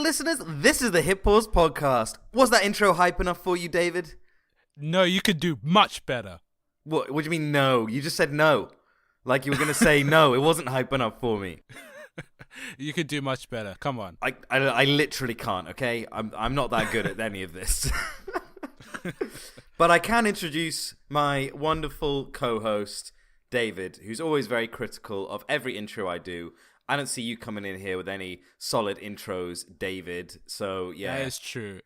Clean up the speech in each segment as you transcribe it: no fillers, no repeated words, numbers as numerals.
listeners, this is the Hip Pause Podcast. Was that intro hype enough for you, David? No, you could do much better. What do you mean no? You just said no. Like you were going to say no, it wasn't hype enough for me. You could do much better. Come on. I literally can't, okay? I'm not that good at any of this. But I can introduce my wonderful co-host, David, who's always very critical of every intro I do. I don't see you coming in here with any solid intros, David. So, yeah. That is true.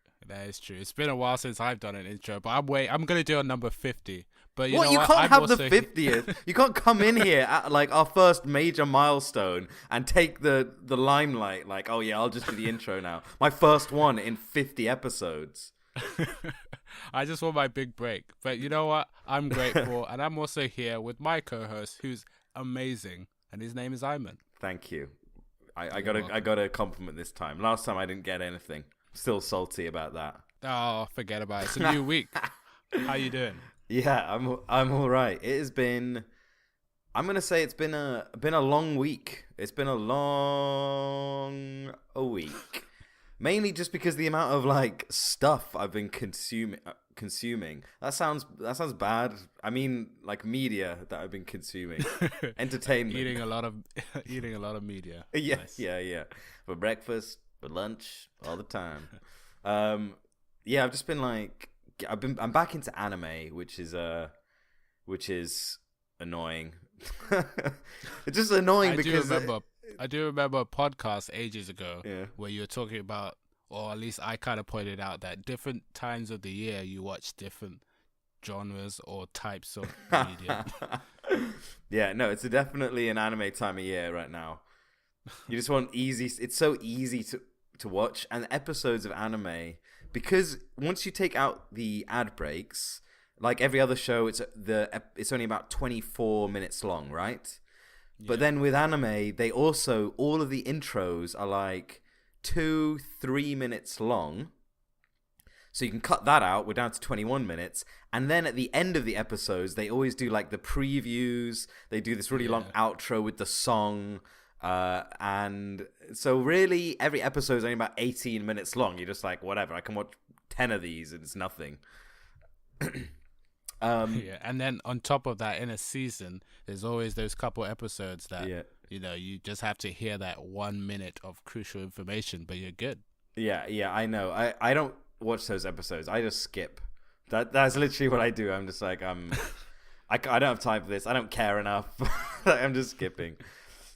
It's been a while since I've done an intro, but I'm going to do a number 50. But you know You what? can't have the 50th. You can't come in here at like our first major milestone and take the limelight. Like, oh yeah, I'll just do the intro now. My first one in 50 episodes. I just want my big break. But you know what? I'm grateful, and I'm also here with my co-host, who's amazing, and his name is Ayman. Thank you. I got a compliment this time. Last time I didn't get anything. Still salty about that. Oh, forget about it. It's a new week. How you doing? Yeah, I'm all right. It has been. I'm gonna say it's been a long week. It's been a long week, mainly just because the amount of like stuff I've been consuming. That sounds bad. I mean, like media that I've been consuming, entertainment, eating a lot of media. Yeah, Nice. yeah. For breakfast, for lunch, all the time. Yeah, I've just been like. I'm back into anime, which is annoying. It's just annoying because I do remember a podcast ages ago Yeah. where you were talking about, or at least I kind of pointed out that different times of the year you watch different genres or types of media. Yeah, no, it's definitely an anime time of year right now. You just want easy. It's so easy to watch, and episodes of anime. Because once you take out the ad breaks, like every other show, it's only about 24 minutes long, right? Yeah. But then with anime, they also, all of the intros are like 2-3 minutes long. So you can cut that out. We're down to 21 minutes. And then at the end of the episodes, they always do like the previews. They do this really long outro with the song. And so really every episode is only about 18 minutes long. You're just like, whatever, I can watch 10 of these and it's nothing. Yeah, and then on top of that, in a season, there's always those couple episodes that, you just have to hear that 1 minute of crucial information, but you're good. Yeah, I know. I don't watch those episodes. I just skip. That's literally what I do. I'm just like, I don't have time for this. I don't care enough. I'm just skipping.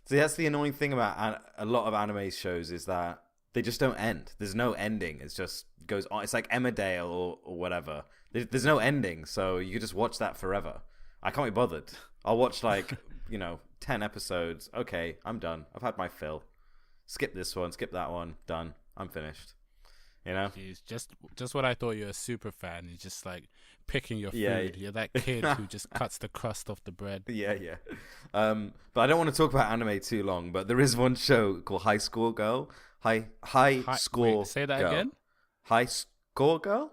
See, that's the annoying thing about a lot of anime shows is that they just don't end. There's no ending. It just goes on. It's like Emmerdale or whatever. There's no ending, so you could just watch that forever. I can't be bothered. I'll watch like 10 episodes. Okay, I'm done. I've had my fill. Skip this one. Skip that one. Done. I'm finished. Jeez, just what I thought. You're a super fan. You're just like picking your food. Yeah. You're that kid who just cuts the crust off the bread. Yeah. But I don't want to talk about anime too long. But there is one show called High Score Girl. High Score. Wait, say that Girl. again. High Score Girl.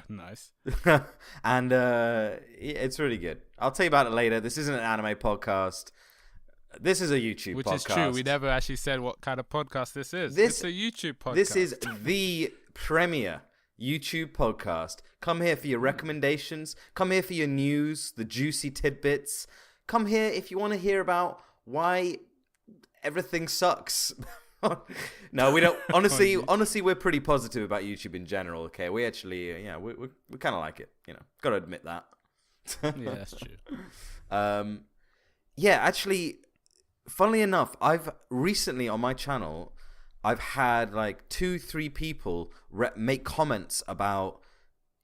Nice. And it's really good. I'll tell you about it later. This isn't an anime podcast. This is a YouTube podcast. Which is true. We never actually said what kind of podcast this is. It's a YouTube podcast. This is the premier YouTube podcast. Come here for your recommendations. Come here for your news, the juicy tidbits. Come here if you want to hear about why everything sucks. No, we don't. Honestly, we're pretty positive about YouTube in general. Okay, we actually, we kind of like it. Got to admit that. Yeah, that's true. Actually, funnily enough, I've recently on my channel, I've had like 2-3 people make comments about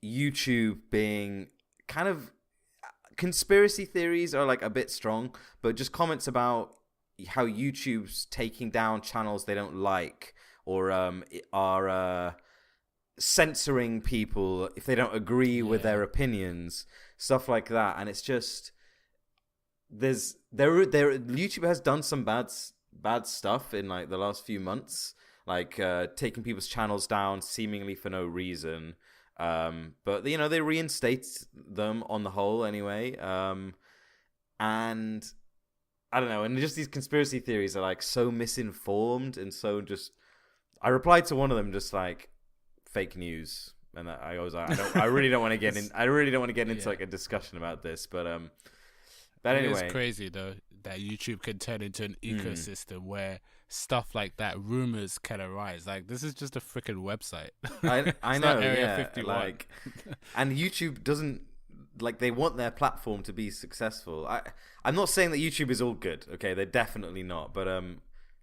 YouTube being kind of conspiracy theories are like a bit strong, but just comments about how YouTube's taking down channels they don't like or are censoring people if they don't agree with their opinions, stuff like that. And it's just YouTube has done some bad stuff in like the last few months, like taking people's channels down seemingly for no reason. But they reinstate them on the whole anyway. And I don't know, and just these conspiracy theories are like so misinformed and so just. I replied to one of them just like fake news, and I was like, I really don't want to get in. I really don't want to get into like a discussion about this, but anyway, it's crazy though that YouTube can turn into an ecosystem where stuff like that, rumors can arise. Like this is just a freaking website. I know, Area 51. like, and YouTube doesn't. Like they want their platform to be successful. I'm not saying that YouTube is all good. Okay, they're definitely not. But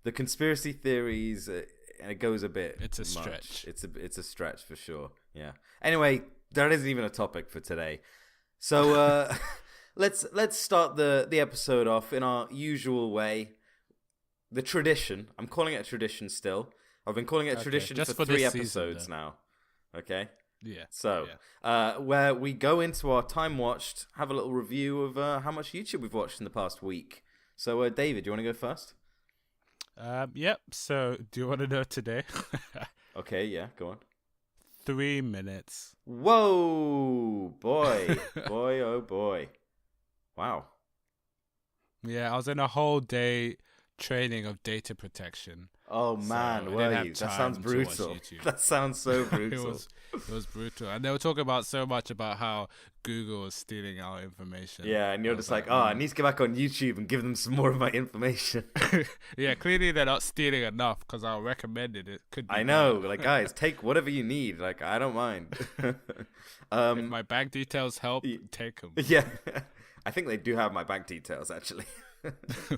the conspiracy theories, it goes a bit. It's a much. stretch. It's a stretch for sure. Yeah. Anyway, that isn't even a topic for today. So let's start the episode off in our usual way. The tradition. I'm calling it a tradition still. I've been calling it a tradition for 3 episodes season, now. Okay. Yeah. So, where we go into our time watched, have a little review of how much YouTube we've watched in the past week. So, David, do you want to go first? Yep. So, do you want to know today? Okay, yeah, go on. 3 minutes. Whoa, boy. Boy, oh boy. Wow. Yeah, I was in a whole day training of data protection. Oh man, so were you? That sounds brutal. That sounds so brutal. It was brutal, and they were talking about so much about how Google is stealing our information. Yeah, and you're just like, I need to get back on YouTube and give them some more of my information. Yeah, clearly they're not stealing enough because I recommended it. Could be I know, like guys, take whatever you need. Like I don't mind. If my bank details help, take them. Yeah, I think they do have my bank details actually.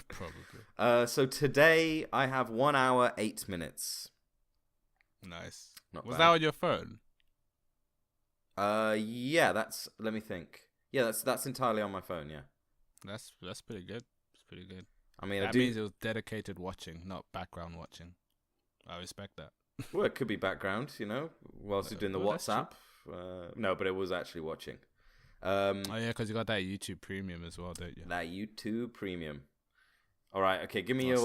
Probably. So today I have 1 hour 8 minutes. Nice. Not Was bad. that on your phone? Yeah. Let me think. Yeah, that's entirely on my phone. Yeah. That's pretty good. It's pretty good. I mean, that means it was dedicated watching, not background watching. I respect that. Well, it could be background, whilst you're doing the WhatsApp. No, but it was actually watching. Oh yeah, because you got that YouTube Premium as well, don't you? That YouTube Premium. All right, okay. Give me your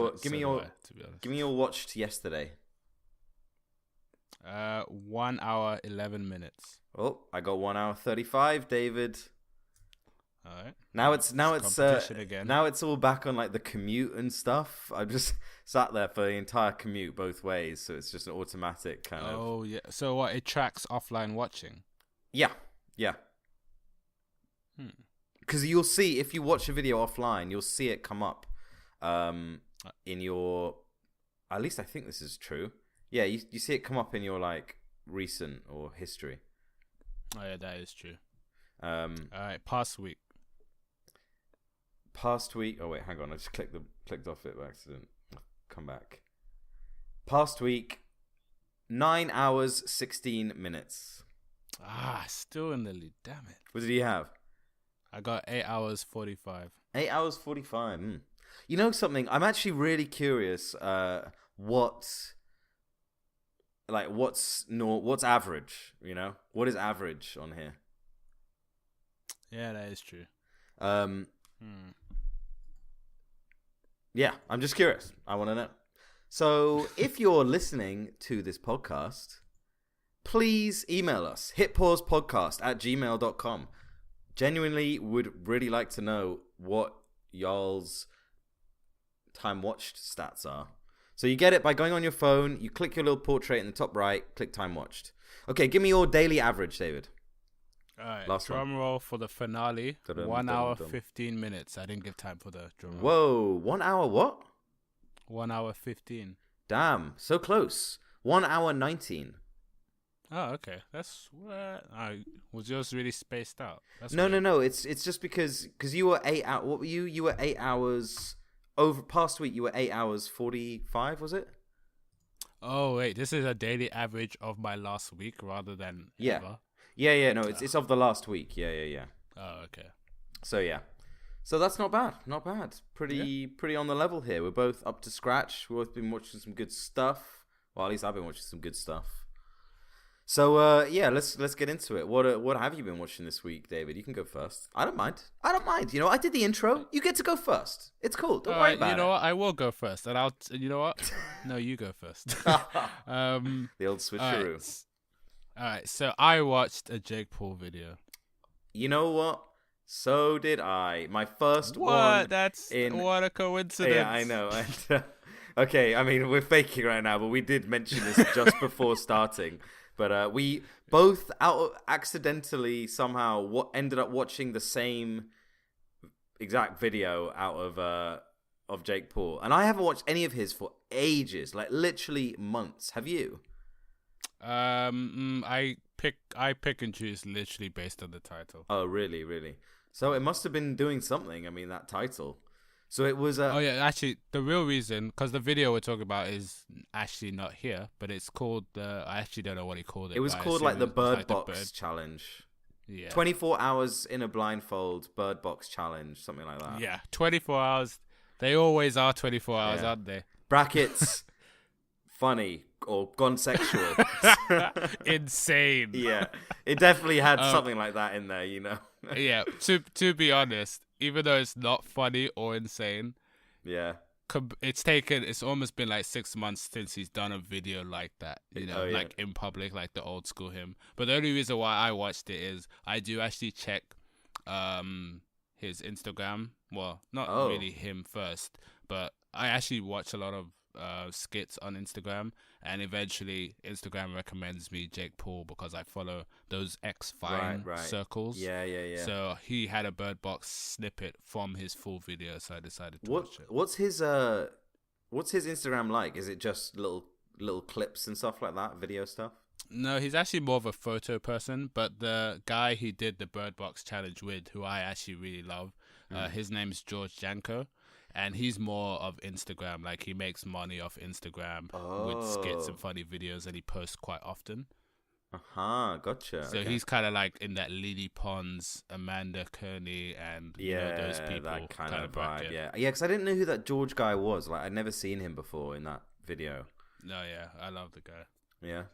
watched yesterday. 1 hour 11 minutes. Oh, I got 1 hour 35, David. All right. Now it's again. Now it's all back on like the commute and stuff. I just sat there for the entire commute both ways, so it's just an automatic kind of. Oh yeah. So what? It tracks offline watching. Yeah. Because you'll see if you watch a video offline, you'll see it come up, in your. At least I think this is true. Yeah, you see it come up in your like recent or history. Oh yeah, that is true. All right, past week. Oh wait, hang on. I just clicked off it by accident. Come back. Past week, 9 hours 16 minutes. Still in the lead. Damn it. What did you have? I got 8 hours 45. 8 hours 45. You know something? I'm actually really curious. What's average? What is average on here? Yeah, that is true. Yeah, I'm just curious. I want to know. So, if you're listening to this podcast, please email us, hitpausepodcast@gmail.com. Genuinely would really like to know what y'all's time watched stats are. So you get it by going on your phone, you click your little portrait in the top right, click time watched. Okay, give me your daily average, David. All right, Last drum one. roll for the finale. 1 hour 15 minutes. I didn't give time for the drum roll. Whoa, 1 hour what? 1 hour 15. Damn, so close. 1 hour 19. Oh, okay. That's what I was just really spaced out. That's No. weird. It's just because you were 8 hours. What were you? You were 8 hours over past week. You were 8 hours 45. Was it? Oh wait, this is a daily average of my last week rather than ever. Yeah. No, it's of the last week. Yeah. Oh, okay. So yeah, so that's not bad. Not bad. Pretty on the level here. We're both up to scratch. We've both been watching some good stuff. Well, at least I've been watching some good stuff. So let's get into it. What have you been watching this week, David? You can go first. I don't mind. I did the intro. You get to go first. It's cool. Don't worry about it. You know what? I will go first, and you know what? No, you go first. The old switcheroo. All right. So I watched a Jake Paul video. You know what? So did I. My first What? one. What a coincidence. Yeah, I know. Okay, I mean, we're faking right now, but we did mention this just before starting. But we both accidentally somehow ended up watching the same exact video out of Jake Paul, and I haven't watched any of his for ages, like literally months. Have you? I pick and choose literally based on the title. Oh, really, really? So it must have been doing something. I mean, that title. So it was. Oh yeah, actually, the real reason, because the video we're talking about is actually not here, but it's called I actually don't know what he called it. It was called like the BirdBox challenge. Yeah. 24 hours in a blindfold BirdBox challenge, something like that. Yeah, 24 hours. They always are 24 hours, aren't they? Brackets, funny or gone sexual. Insane. Yeah, it definitely had something like that in there, you know. Yeah, to be honest, even though it's not funny or insane, yeah, it's almost been like 6 months since he's done a video like that, you know, like in public, like the old school him. But the only reason why I watched it is I do actually check his Instagram. Well, not really him first, but I actually watch a lot of skits on Instagram, and eventually Instagram recommends me Jake Paul because I follow those X-Vine circles. Yeah. So he had a BirdBox snippet from his full video, so I decided to watch it. What's his Instagram like? Is it just little clips and stuff like that, video stuff? No, he's actually more of a photo person, but the guy he did the BirdBox challenge with, who I actually really love, his name's George Janko. And he's more of Instagram. Like, he makes money off Instagram with skits and funny videos, and he posts quite often. Gotcha. So he's kind of like in that Lily Pons, Amanda Kearney, and those people. That kind of vibe. bracket. Yeah, because I didn't know who that George guy was. Like, I'd never seen him before in that video. No, yeah, I love the guy. Yeah.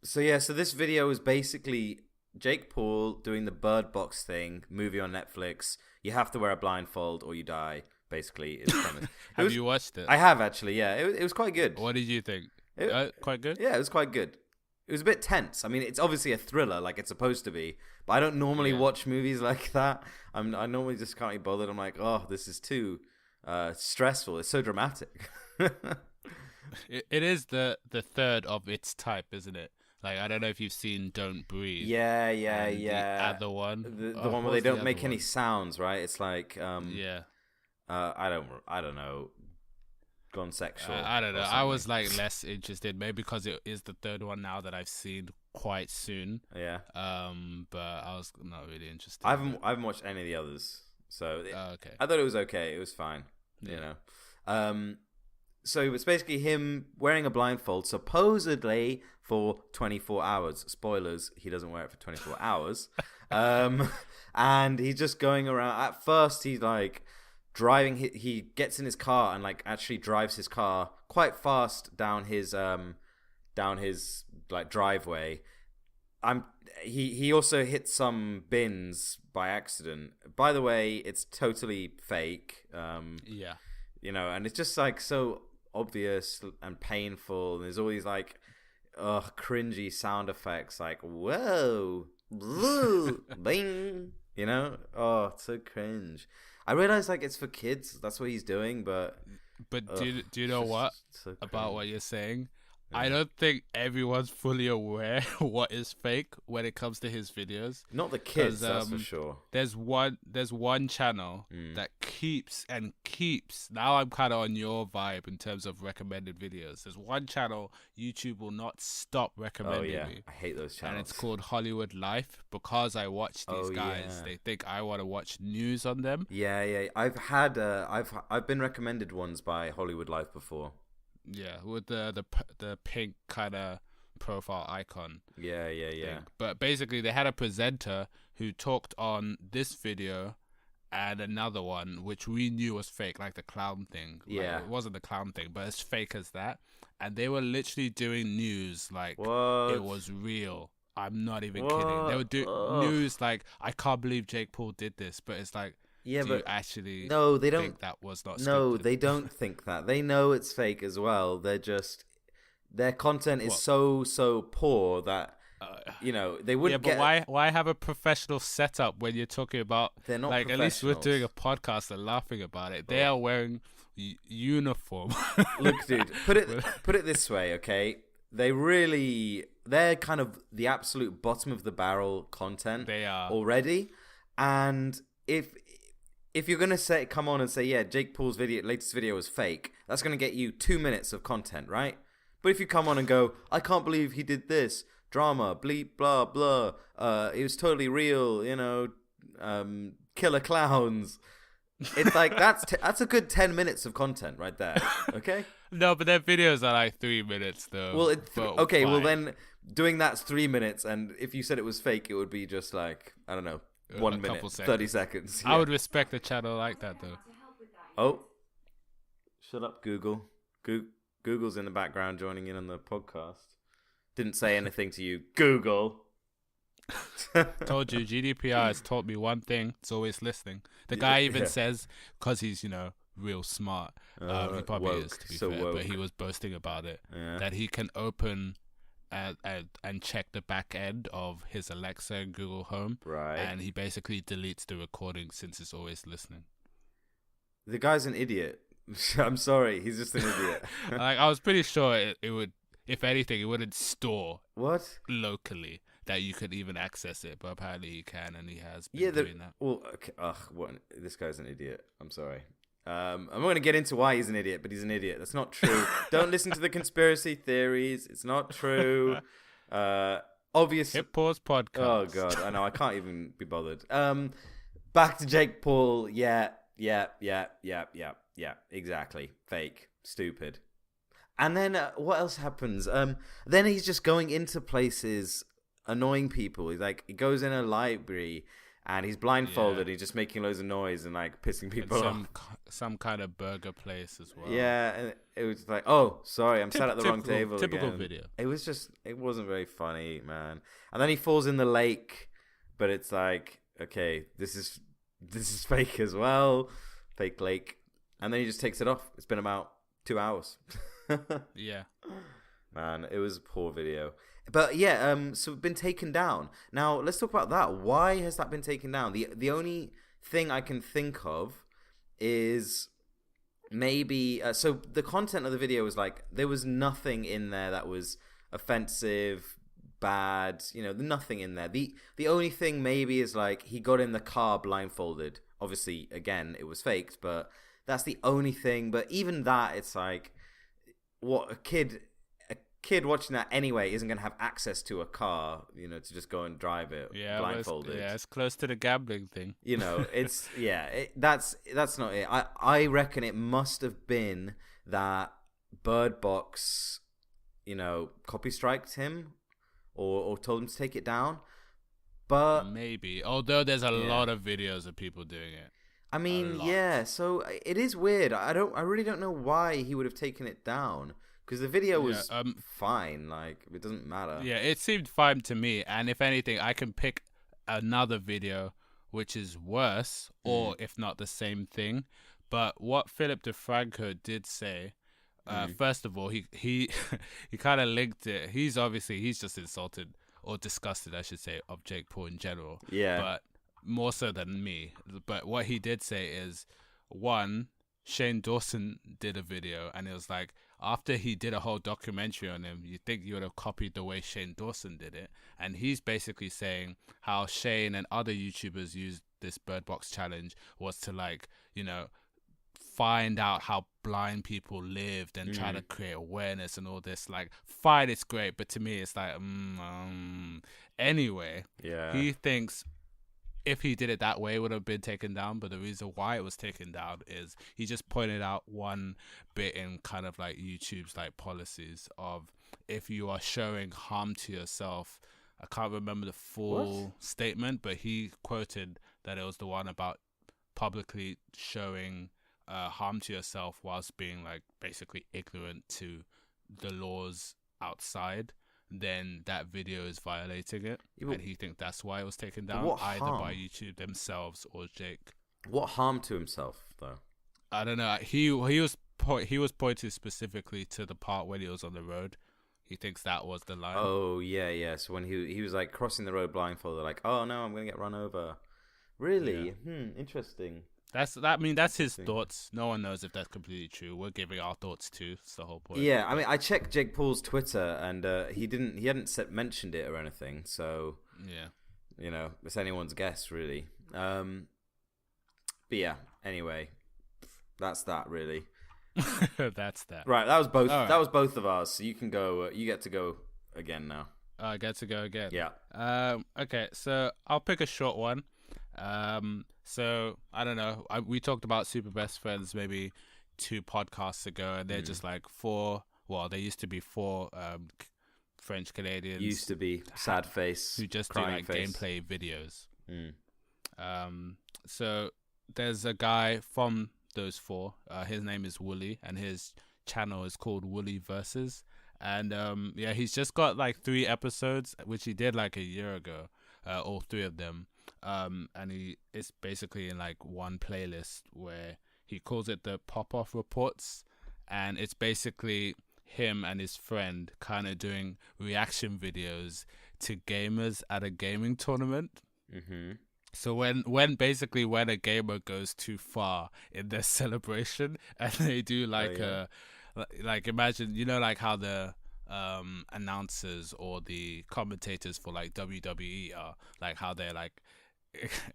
So this video is basically Jake Paul doing the BirdBox thing, movie on Netflix. You have to wear a blindfold or you die. Basically, is premise. Have you watched it? I have actually. Yeah, it was quite good. What did you think? Quite good. Yeah, it was quite good. It was a bit tense. I mean, it's obviously a thriller, like it's supposed to be. But I don't normally watch movies like that. I normally just can't be bothered. I'm like, oh, this is too stressful. It's so dramatic. It is the third of its type, isn't it? Like, I don't know if you've seen Don't Breathe. Yeah. The other one. The one where they don't make any sounds, right? It's like I don't know. Gone sexual. I don't know. I was like less interested, maybe because it is the third one now that I've seen quite soon. Yeah. But I was not really interested. I haven't watched any of the others, so okay. I thought it was okay. It was fine. Yeah. You know. So it was basically him wearing a blindfold, supposedly for 24 hours. Spoilers: he doesn't wear it for 24 hours. And he's just going around. At first, he's like driving. He gets in his car and like actually drives his car quite fast down his like driveway. He also hit some bins by accident. By the way, it's totally fake. You know, and it's just like so obvious and painful. And there's all these like cringy sound effects, like whoa, woo, bing. You know, it's so cringe. I realize like it's for kids. That's what he's doing, but do you know what about what you're saying? I don't think everyone's fully aware what is fake when it comes to his videos. Not the kids, that's for sure. There's one channel that keeps. Now I'm kind of on your vibe in terms of recommended videos. There's one channel YouTube will not stop recommending me. I hate those channels. And it's called Hollywood Life because I watch these guys. They think I want to watch news on them. Yeah. I've been recommended ones by Hollywood Life before. Yeah, with the pink kind of profile icon. Yeah. Thing. But basically, they had a presenter who talked on this video and another one, which we knew was fake, like the clown thing. Yeah. Like, it wasn't the clown thing, but as fake as that. And they were literally doing news like what? It was real. I'm not even kidding. They were doing news like, I can't believe Jake Paul did this, but it's like, yeah, do but you actually they don't think that was not No, scripted? they don't think that. They know it's fake as well. They're just their content is so poor that You know, they wouldn't get... why have a professional setup when you're talking about... They're not like, at least we're doing a podcast and laughing about it. They are wearing uniform. Look, dude, put it this way, okay? They're kind of the absolute bottom of the barrel content. They are already. And if you're gonna come on and say, yeah, Jake Paul's latest video was fake, that's gonna get you 2 minutes of content, right? But if you come on and go, I can't believe he did this, drama, bleep, blah, blah, it was totally real, you know, killer clowns. It's like, that's a good 10 minutes of content right there, okay? No, but their videos are like 3 minutes, though. Well, okay, well then, doing that's 3 minutes, and if you said it was fake, it would be just like, I don't know, 1 minute, 30 seconds. Yeah. I would respect a channel like that, though. Oh, shut up, Google. Google's in the background joining in on the podcast. Didn't say anything to you, Google. Told you, GDPR has taught me one thing. It's always listening. The guy even says, because he's, you know, real smart, he probably woke, is, to be so fair, woke. but he was boasting about it, that he can open and check the back end of his Alexa and Google Home, right? And he basically deletes the recording since it's always listening. The guy's an idiot. I'm sorry, he's just an idiot. Like, I was pretty sure it would, if anything, it wouldn't store what locally that you could even access it, but apparently he can, and he has been doing that. Well, okay, this guy's an idiot. I'm sorry. I'm not going to get into why he's an idiot, but he's an idiot. That's not true. Don't listen to the conspiracy theories. It's not true. Obviously. Hit pause podcast. Oh, God. I know. I can't even be bothered. Back to Jake Paul. Yeah. Exactly. Fake. Stupid. And then what else happens? Then he's just going into places, annoying people. He's like, he goes in a library and he's blindfolded. He's just making loads of noise and like pissing people off. Some kind of burger place as well. Yeah, and it was like, oh, sorry, I'm sat at the wrong table. Typical again. video. It wasn't very funny, man. And then he falls in the lake, but it's like, okay, this is fake as well, fake lake. And then he just takes it off. It's been about 2 hours. Yeah, man, it was a poor video. But yeah, so it's been taken down. Now let's talk about that. Why has that been taken down? The only thing I can think of is maybe so the content of the video was like, there was nothing in there that was offensive, bad, you know, nothing in there. The only thing maybe is like, he got in the car blindfolded. Obviously, again, it was faked, but that's the only thing. But even that, it's like, what, a kid watching that anyway isn't going to have access to a car, you know, to just go and drive it blindfolded. It's close to the gambling thing. You know, it's that's not it. I reckon it must have been that BirdBox, you know, copy striked him or told him to take it down. But maybe, although there's a lot of videos of people doing it. I mean, yeah, so it is weird. I really don't know why he would have taken it down, because the video was fine. Like, it doesn't matter. Yeah, it seemed fine to me. And if anything, I can pick another video which is worse, or if not the same thing. But what Philip DeFranco did say, first of all, he he kind of linked it. He's just insulted, or disgusted, I should say, of Jake Paul in general. Yeah. But more so than me. But what he did say is, one, Shane Dawson did a video, and it was like, after he did a whole documentary on him, you think you would have copied the way Shane Dawson did it. And he's basically saying how Shane and other YouTubers used this BirdBox challenge was to, like, you know, find out how blind people lived and try to create awareness and all this. Like, fine, it's great, but to me it's like, anyway, he thinks if he did it that way, it would have been taken down. But the reason why it was taken down is he just pointed out one bit in kind of like YouTube's like policies of, if you are showing harm to yourself, I can't remember the full statement, but he quoted that it was the one about publicly showing harm to yourself whilst being like basically ignorant to the laws outside, then that video is violating it. And he thinks that's why it was taken down, either by YouTube themselves or Jake. What harm to himself, though? I don't know. He was pointing specifically to the part when he was on the road. He thinks that was the line. Oh yeah. So when he was like crossing the road blindfolded, like, oh no, I'm gonna get run over. Really? Yeah. Interesting. That's his thoughts. No one knows if that's completely true. We're giving our thoughts too. It's the whole point. Yeah, I mean, I checked Jake Paul's Twitter, and he hadn't mentioned it or anything. So yeah, it's anyone's guess, really. But yeah, anyway, that's that, really. That's that. Right, that was both. Right. That was both of ours. So you can go. You get to go again now. I get to go again. Yeah. Okay, so I'll pick a short one. So I don't know. We talked about Super Best Friends maybe 2 podcasts ago, and they're just like 4. Well, they used to be 4 French Canadians. Used to be sad face who just do like face. Gameplay videos. So there's a guy from those 4. His name is Wooly, and his channel is called Wooly Versus. And he's just got like 3 episodes, which he did like a year ago. All 3 of them. And it's basically in like one playlist where he calls it the Pop-Off Reports, and it's basically him and his friend kind of doing reaction videos to gamers at a gaming tournament. So when a gamer goes too far in their celebration, and they do like like imagine like how the announcers or the commentators for like WWE are, like how they're like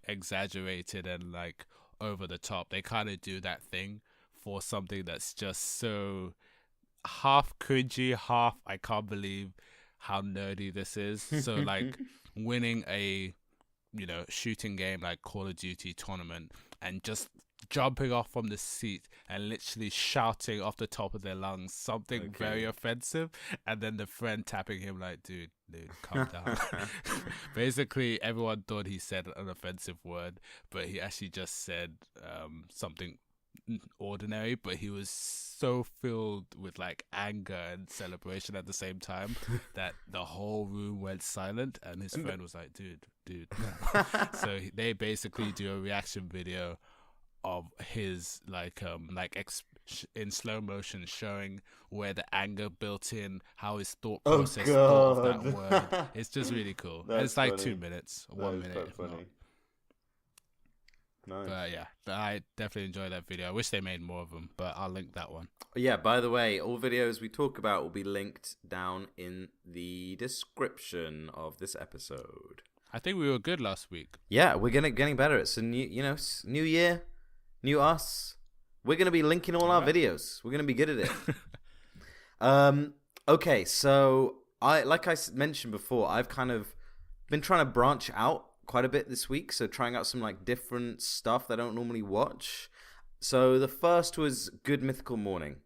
exaggerated and like over the top. They kind of do that thing for something that's just so half cringy, half I can't believe how nerdy this is. So like winning a shooting game like Call of Duty tournament and just jumping off from the seat and literally shouting off the top of their lungs something very offensive, and then the friend tapping him like, dude, calm down. Basically, everyone thought he said an offensive word, but he actually just said something ordinary, but he was so filled with like anger and celebration at the same time that the whole room went silent, and his friend was like, dude no. So they basically do a reaction video of his in slow motion, showing where the anger built in, how his thought process thought of that word. It's just really cool. It's like funny. 2 minutes, 1 minute. If funny. Nice. But yeah, I definitely enjoyed that video. I wish they made more of them, but I'll link that one. Yeah, by the way, all videos we talk about will be linked down in the description of this episode. I think we were good last week. Yeah, we're getting better. It's a new year, new us. We're gonna be linking all our videos. We're gonna be good at it. Okay, so like I mentioned before, I've kind of been trying to branch out quite a bit this week, so trying out some like different stuff that I don't normally watch. So the first was Good Mythical Morning.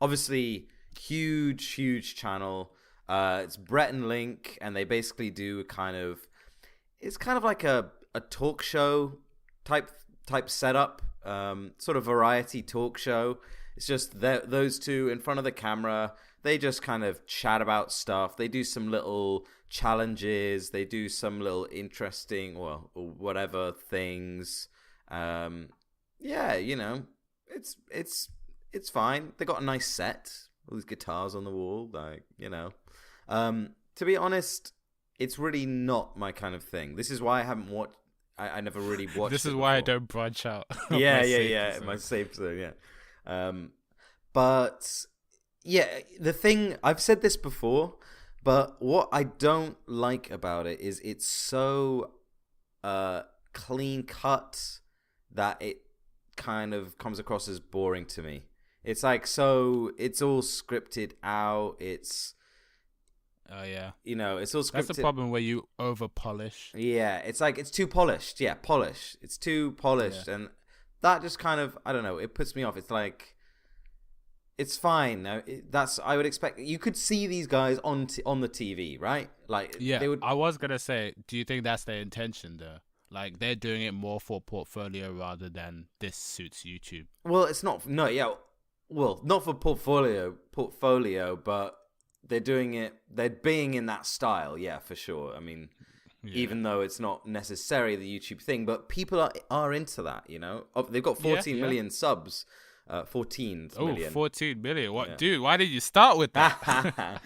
Obviously, huge channel. It's Brett and Link, and they basically do it's kind of like a talk show type setup, sort of variety talk show. It's just those two in front of the camera. They just kind of chat about stuff. They do some little challenges. They do some little interesting, or whatever things. Yeah, it's fine. They got a nice set. All these guitars on the wall, to be honest, it's really not my kind of thing. This is why I haven't watched. I never really watched. This is why I don't branch out. Yeah. My safe zone, yeah. But yeah, the thing, I've said this before, but what I don't like about it is it's so clean cut that it kind of comes across as boring to me. It's like, so it's all scripted out. It's yeah. It's all scripted. That's the problem where you over polish. Yeah, it's like it's too polished. Yeah, polish. It's too polished, and that just kind of, I don't know, it puts me off. It's like, it's fine. I would expect, you could see these guys on the TV, right? Like, yeah. They would. I was gonna say, do you think that's their intention though? Like, they're doing it more for portfolio rather than this suits YouTube. Well, it's not. No, yeah. Well, not for portfolio, but they're doing it. They're being in that style, yeah, for sure. I mean, even though it's not necessarily the YouTube thing, but people are into that. They've got 14 million subs. 14 million. 14 million. What, dude? Why did you start with that?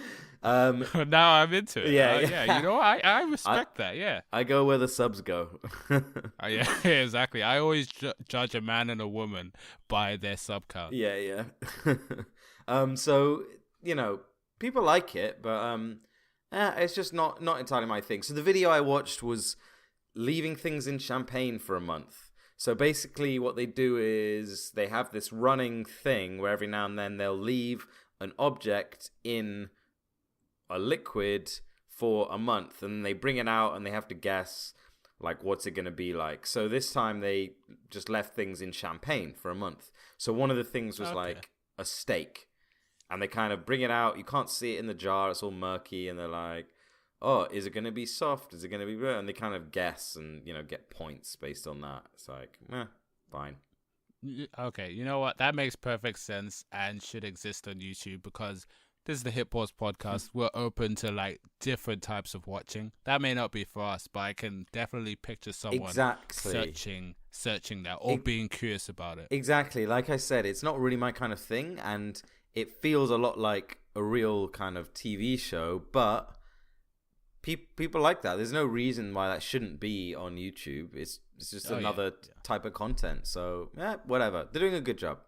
Now I'm into it. Yeah, yeah. You know, I respect that. Yeah, I go where the subs go. yeah, exactly. I always judge a man and a woman by their sub count. Yeah. So you know, people like it, but it's just not entirely my thing. So the video I watched was leaving things in champagne for a month. So basically, what they do is they have this running thing where every now and then they'll leave an object in a liquid for a month, and they bring it out and they have to guess like what's it going to be like. So this time they just left things in champagne for a month. So one of the things was like a steak, and they kind of bring it out. You can't see it in the jar, it's all murky, and they're like, oh, is it going to be soft, is it going to be, and they kind of guess and, you know, get points based on that. It's like, fine. Okay, you know what, that makes perfect sense and should exist on YouTube, because this is the Hit Pause podcast. We're open to like different types of watching. That may not be for us, but I can definitely picture someone searching that or being curious about it. Exactly. Like I said, it's not really my kind of thing, and it feels a lot like a real kind of TV show, but people like that. There's no reason why that shouldn't be on YouTube. It's just another type of content. So, whatever. They're doing a good job.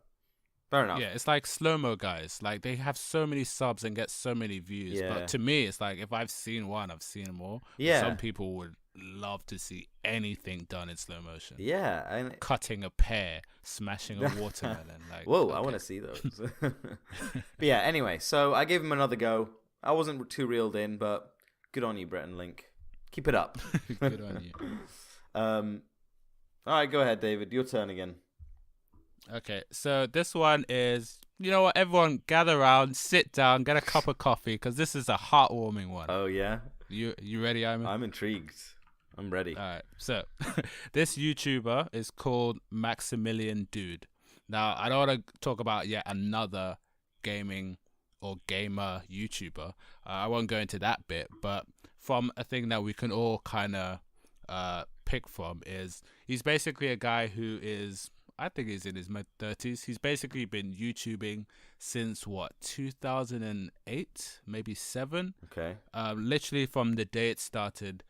Fair enough. Yeah, it's like slow-mo guys. Like, they have so many subs and get so many views. Yeah. But to me, it's like, if I've seen one, I've seen them all. Yeah. Some people would love to see anything done in slow motion. Yeah. And cutting a pear, smashing a watermelon. Like, whoa, I want to see those. But yeah, anyway, so I gave him another go. I wasn't too reeled in, but good on you, Brett and Link. Keep it up. Good on you. All right, go ahead, David. Your turn again. Okay, so this one is, you know what, everyone gather around, sit down, get a cup of coffee, because this is a heartwarming one. Oh, yeah? You ready, Iman? I'm intrigued. I'm ready. All right, so this YouTuber is called Maximilian Dude. Now, I don't want to talk about yet another gaming or gamer YouTuber. I won't go into that bit, but from a thing that we can all kind of pick from is he's basically a guy who is, I think he's in his mid-30s. He's basically been YouTubing since, 2008, maybe 7? Okay. Literally from the day it started,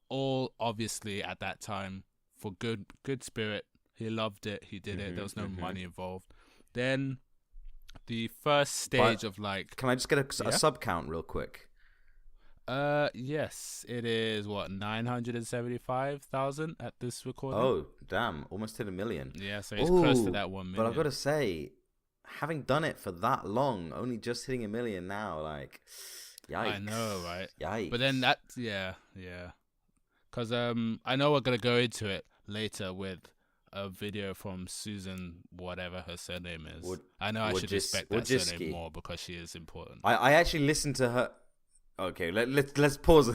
all obviously at that time for good spirit. He loved it. He did it. There was no money involved. Then the first stage of like... Can I just get a sub count real quick? Yes, it is 975,000 at this recording. Oh, damn, almost hit 1 million. Yeah, so it's close to that 1 million. But I've got to say, having done it for that long, only just hitting 1 million now, like, yikes. I know, right? Yikes. But then that, yeah. Because I know we're gonna go into it later with a video from Susan, whatever her surname is. I know I should respect that surname more because she is important. I actually listened to her. Okay, let's pause.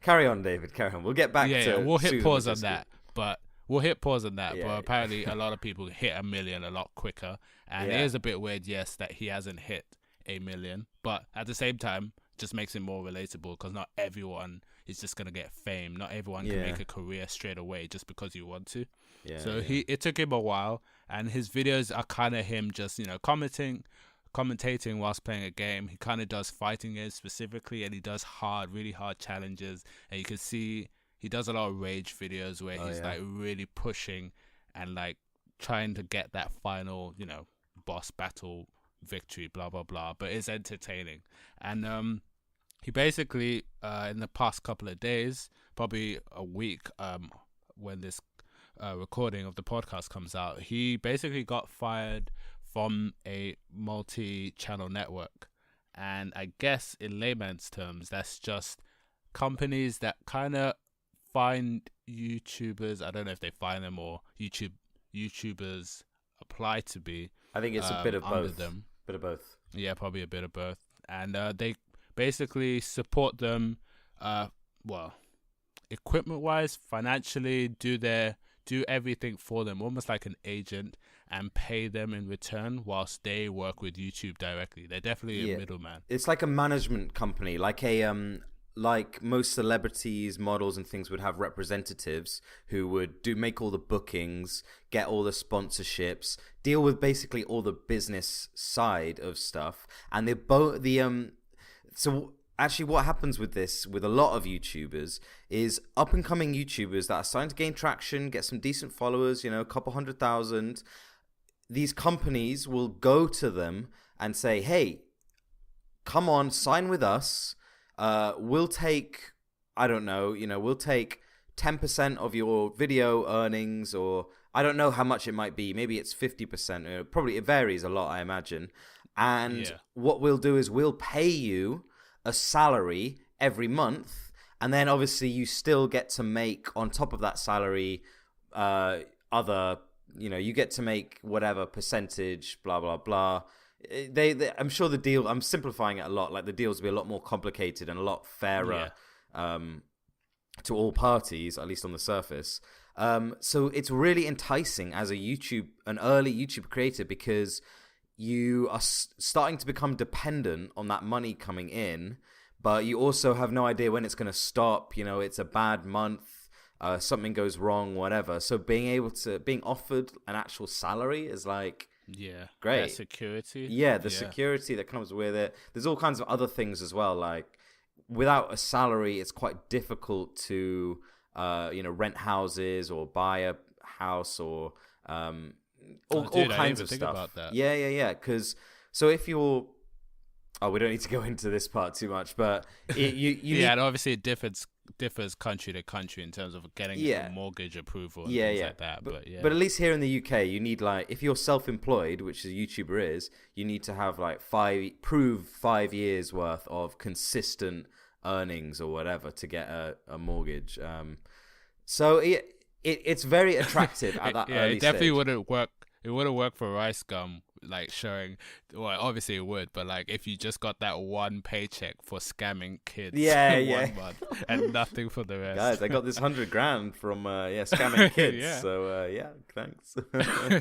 Carry on, David. Carry on. We'll get back to. Yeah, we'll hit Susan pause on that. But Yeah. But apparently, a lot of people hit 1 million a lot quicker, and it is a bit weird, yes, that he hasn't hit 1 million. But at the same time, just makes it more relatable because not everyone is just gonna get fame. Not everyone can make a career straight away just because you want to. Yeah. So it took him a while, and his videos are kind of him just commentating whilst playing a game. He kind of does fighting games specifically, and he does really hard challenges, and you can see he does a lot of rage videos where he's like really pushing and like trying to get that final, boss battle victory, blah blah blah, but it's entertaining. And he basically in the past couple of days, probably a week, when this recording of the podcast comes out, he basically got fired from a multi-channel network. And I guess in layman's terms, that's just companies that kind of find YouTubers. I don't know if they find them or YouTubers apply to be. I think it's a bit of both. Them. Bit of both. Yeah, probably a bit of both. And they basically support them, equipment-wise, financially, do everything for them, almost like an agent, and pay them in return whilst they work with YouTube directly. They're definitely a middleman. It's like a management company, like like most celebrities, models, and things would have representatives who would make all the bookings, get all the sponsorships, deal with basically all the business side of stuff. And so actually what happens with this, with a lot of YouTubers, is up and coming YouTubers that are starting to gain traction, get some decent followers, a couple 100,000. These companies will go to them and say, hey, come on, sign with us. We'll take, I don't know, we'll take 10% of your video earnings, or I don't know how much it might be. Maybe it's 50%. Probably it varies a lot, I imagine. And what we'll do is we'll pay you a salary every month, and then obviously you still get to make on top of that salary you get to make whatever percentage, blah blah blah. I'm sure the deal, I'm simplifying it a lot, like the deals will be a lot more complicated and a lot fairer to all parties, at least on the surface. So it's really enticing as an early YouTube creator, because you are starting to become dependent on that money coming in, but you also have no idea when it's going to stop. It's a bad month, something goes wrong, whatever. So being offered an actual salary is like, great. That security. Security that comes with it. There's all kinds of other things as well. Like without a salary, it's quite difficult to, rent houses or buy a house or, all kinds of stuff. About that. Yeah. Because if you're, we don't need to go into this part too much, but and obviously it differs country to country in terms of getting a mortgage approval and things like that. But at least here in the UK, you need, like, if you're self-employed, which a YouTuber is, you need to have like 5 years worth of consistent earnings or whatever to get a mortgage. So it's very attractive at that early it definitely stage. wouldn't work. It wouldn't work for Rice Gum, like showing. Well, obviously it would, but like if you just got that one paycheck for scamming kids, 1 month, and nothing for the rest. Guys, I got this $100,000 from scamming kids. So thanks.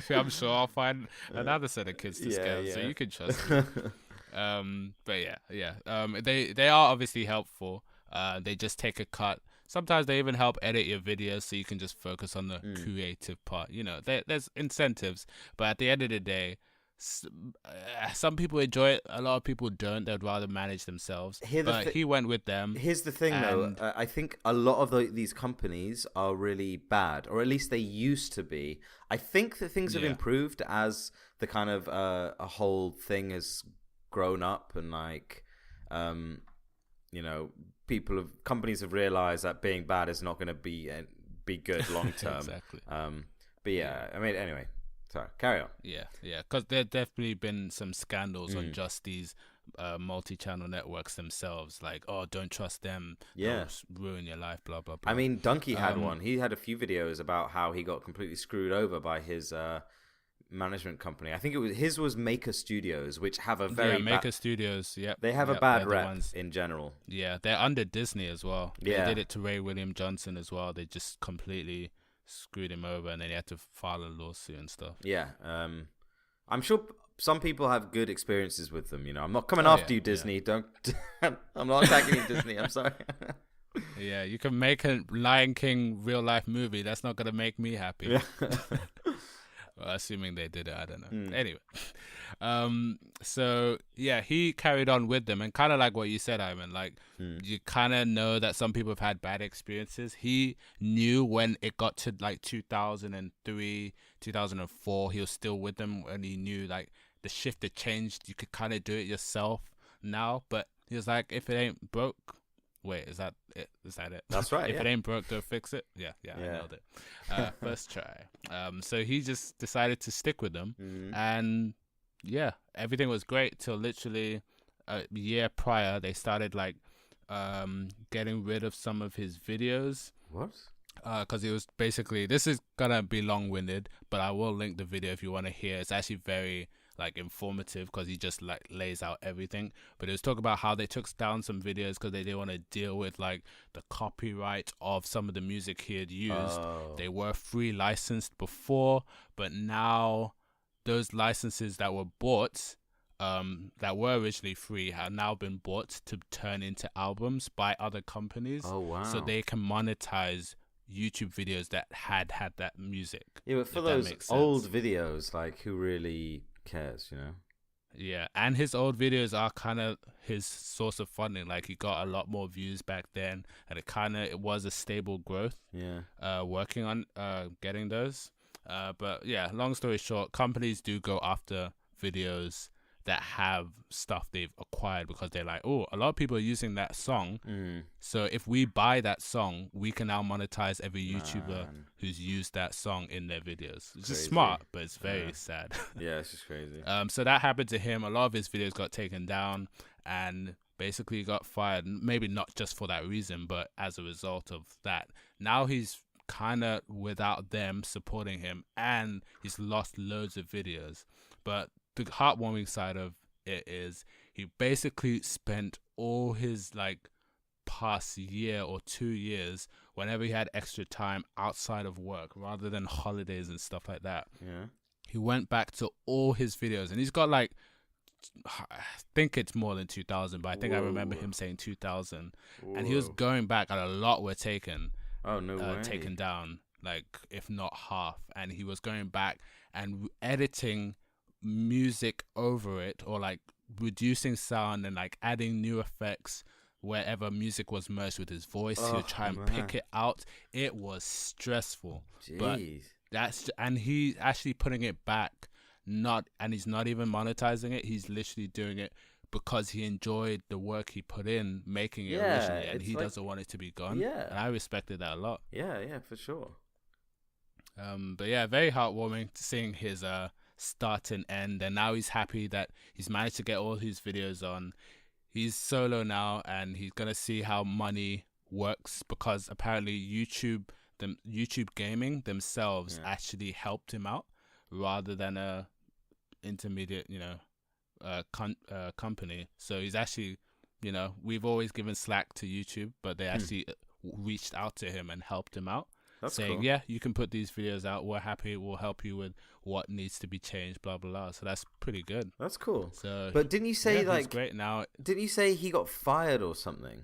I'm sure I'll find another set of kids to scam, so you can trust me. They are obviously helpful. They just take a cut. Sometimes they even help edit your videos so you can just focus on the creative part. There's incentives, but at the end of the day, some people enjoy it. A lot of people don't. They'd rather manage themselves. He went with them. Here's the thing, though. I think a lot of these companies are really bad, or at least they used to be. I think that things have improved as the kind of a whole thing has grown up, and like, companies have realized that being bad is not going to be good long term. Exactly. Anyway, sorry, carry on. Yeah, because there definitely been some scandals on just these multi-channel networks themselves. Like, don't trust them. They'll ruin your life. Blah blah blah. I mean, Donkey had one. He had a few videos about how he got completely screwed over by his management company. I think his was Maker Studios, which have a very Maker Studios. Yeah, they have a bad rep in general. Yeah, they're under Disney as well. Yeah, they did it to Ray William Johnson as well. They just completely screwed him over, and then he had to file a lawsuit and stuff. Yeah, I'm sure some people have good experiences with them. I'm not coming after you, Disney. Don't. I'm not attacking you, Disney. I'm sorry. Yeah, you can make a Lion King real life movie. That's not gonna make me happy. Yeah. Well, assuming they did it, I don't know. Anyway, so yeah, he carried on with them, and kind of like what you said, Ivan, like you kind of know that some people have had bad experiences. He knew when it got to like 2003, 2004, he was still with them, and he knew like the shift had changed. You could kind of do it yourself now, but he was like, if it ain't broke. Wait, is that it? That's right. If it ain't broke, don't fix it. Yeah. I nailed it. First try. So he just decided to stick with them, and everything was great till literally a year prior. They started like getting rid of some of his videos. What? Because it was basically, this is gonna be long-winded, but I will link the video if you want to hear. It's actually very like informative because he just like lays out everything. But it was talking about how they took down some videos because they didn't want to deal with like the copyright of some of the music he had used. They were free licensed before, but now those licenses that were bought that were originally free have now been bought to turn into albums by other companies. Oh wow. So they can monetize YouTube videos that had that music. Yeah, but for those old videos, like, who really cares, Yeah, and his old videos are kind of his source of funding. Like, he got a lot more views back then, and it was a stable growth. Yeah. Working on getting those. But yeah, long story short, companies do go after videos that have stuff they've acquired because they're like, oh, a lot of people are using that song. So if we buy that song, we can now monetize every YouTuber who's used that song in their videos. It's just smart, but it's very sad. Yeah, it's just crazy. So that happened to him. A lot of his videos got taken down and basically got fired. Maybe not just for that reason, but as a result of that. Now he's kind of without them supporting him, and he's lost loads of videos. But the heartwarming side of it is he basically spent all his like past year or 2 years, whenever he had extra time outside of work rather than holidays and stuff like that. Yeah. He went back to all his videos, and he's got like, I think it's more than 2,000, but I think I remember him saying 2,000. And he was going back, and a lot were taken. Oh, no way. Taken down, like, if not half. And he was going back and editing music over it, or like reducing sound and like adding new effects wherever music was merged with his voice. He would try and pick it out. It was stressful. Jeez. But and he's actually putting it back, and he's not even monetizing it. He's literally doing it because he enjoyed the work he put in making it originally, and he doesn't want it to be gone. Yeah. And I respected that a lot. Yeah, for sure. But yeah, very heartwarming seeing his start and end, and now he's happy that he's managed to get all his videos on. He's solo now, and he's gonna see how money works, because apparently YouTube gaming themselves actually helped him out rather than a intermediate, company. So he's actually, we've always given slack to YouTube, but they actually reached out to him and helped him out. That's saying, cool. Yeah, you can put these videos out. We're happy. We'll help you with what needs to be changed, blah, blah, blah. So that's pretty good. That's cool. So, but didn't you say, he's great now. Didn't you say he got fired or something?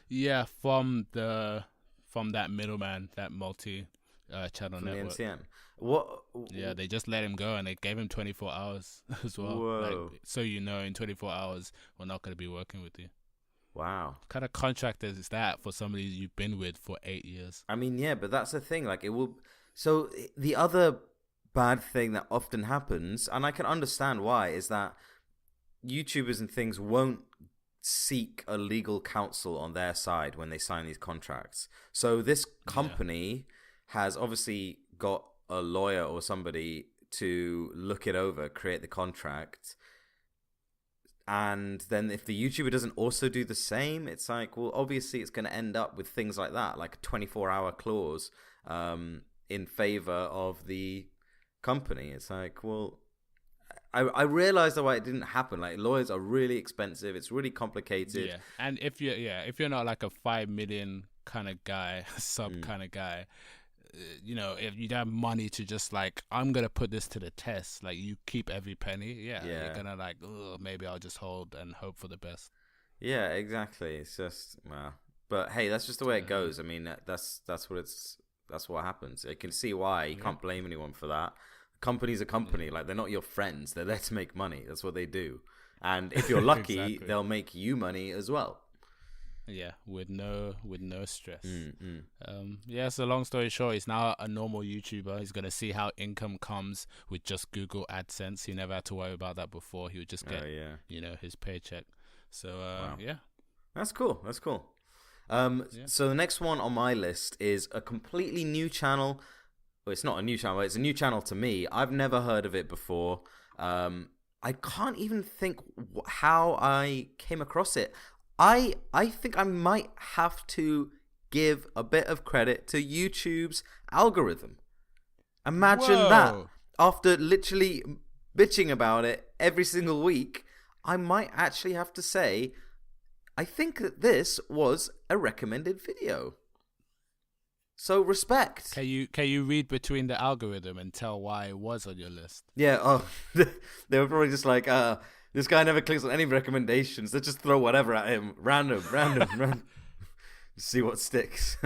Yeah, from that middleman, that multi-channel network. The NCM. What? Yeah, they just let him go, and they gave him 24 hours as well. Whoa. Like, so in 24 hours, we're not going to be working with you. Wow. What kind of contract is that for somebody you've been with for 8 years? I mean, yeah, but that's the thing. Like, it will. So the other bad thing that often happens, and I can understand why, is that YouTubers and things won't seek a legal counsel on their side when they sign these contracts. So this company has obviously got a lawyer or somebody to look it over, create the contract. And then if the YouTuber doesn't also do the same, it's like, well, obviously it's going to end up with things like that, like a 24-hour clause in favor of the company. It's like, well, I realized why it didn't happen. Like, lawyers are really expensive. It's really complicated. Yeah, and if you're not like a 5 million kind of guy, kind of guy, if you have money to just like, I'm gonna put this to the test, like, you keep every penny. Yeah. You're gonna like, oh, maybe I'll just hold and hope for the best. Yeah, exactly. It's just, well, but hey, that's just the way it goes. I mean, that's what happens. I can see why you can't blame anyone for that. Company's a company. Like, they're not your friends. They're there to make money. That's what they do. And if you're lucky, exactly, they'll make you money as well. Yeah, with no stress. So long story short, he's now a normal YouTuber. He's going to see how income comes with just Google AdSense. He never had to worry about that before. He would just get, his paycheck. So, wow. Yeah. That's cool. So the next one on my list is a completely new channel. Well, it's not a new channel. It's a new channel to me. I've never heard of it before. I can't even think how I came across it. I think I might have to give a bit of credit to YouTube's algorithm. Imagine that. After literally bitching about it every single week, I might actually have to say, I think that this was a recommended video. So respect. Can you read between the algorithm and tell why it was on your list? Yeah. Oh, they were probably just like, this guy never clicks on any recommendations. Let's just throw whatever at him, random. See what sticks.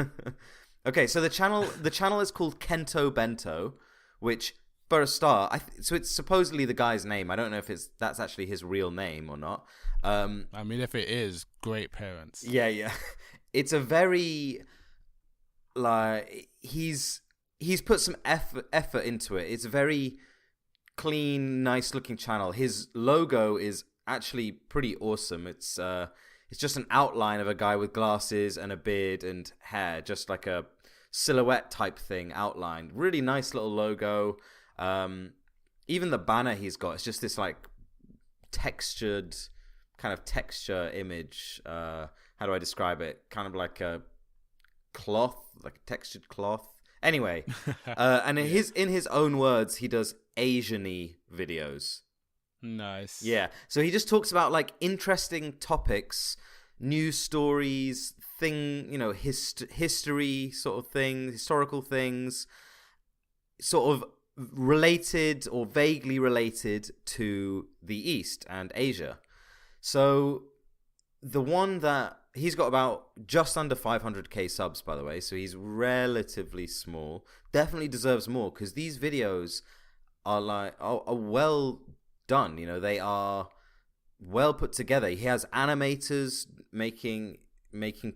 Okay, so the channel is called Kento Bento, which for a start, so it's supposedly the guy's name. I don't know if that's actually his real name or not. I mean, if it is, great parents. Yeah. It's a very like he's put some effort into it. It's a very clean, nice looking channel. His logo is actually pretty awesome. It's just an outline of a guy with glasses and a beard and hair, just like a silhouette type thing outlined. Really nice little logo. Even the banner he's got, it's just this like textured kind of texture image. How do I describe it? Kind of like a cloth, like a textured cloth. Anyway, and in his own words, he does Asian-y videos. Nice. Yeah. So he just talks about like interesting topics, news stories, history sort of things, historical things, sort of related or vaguely related to the East and Asia. So the one that he's got about just under 500k subs, by the way, so he's relatively small. Definitely deserves more because these videos are well done. You know, they are well put together. He has animators making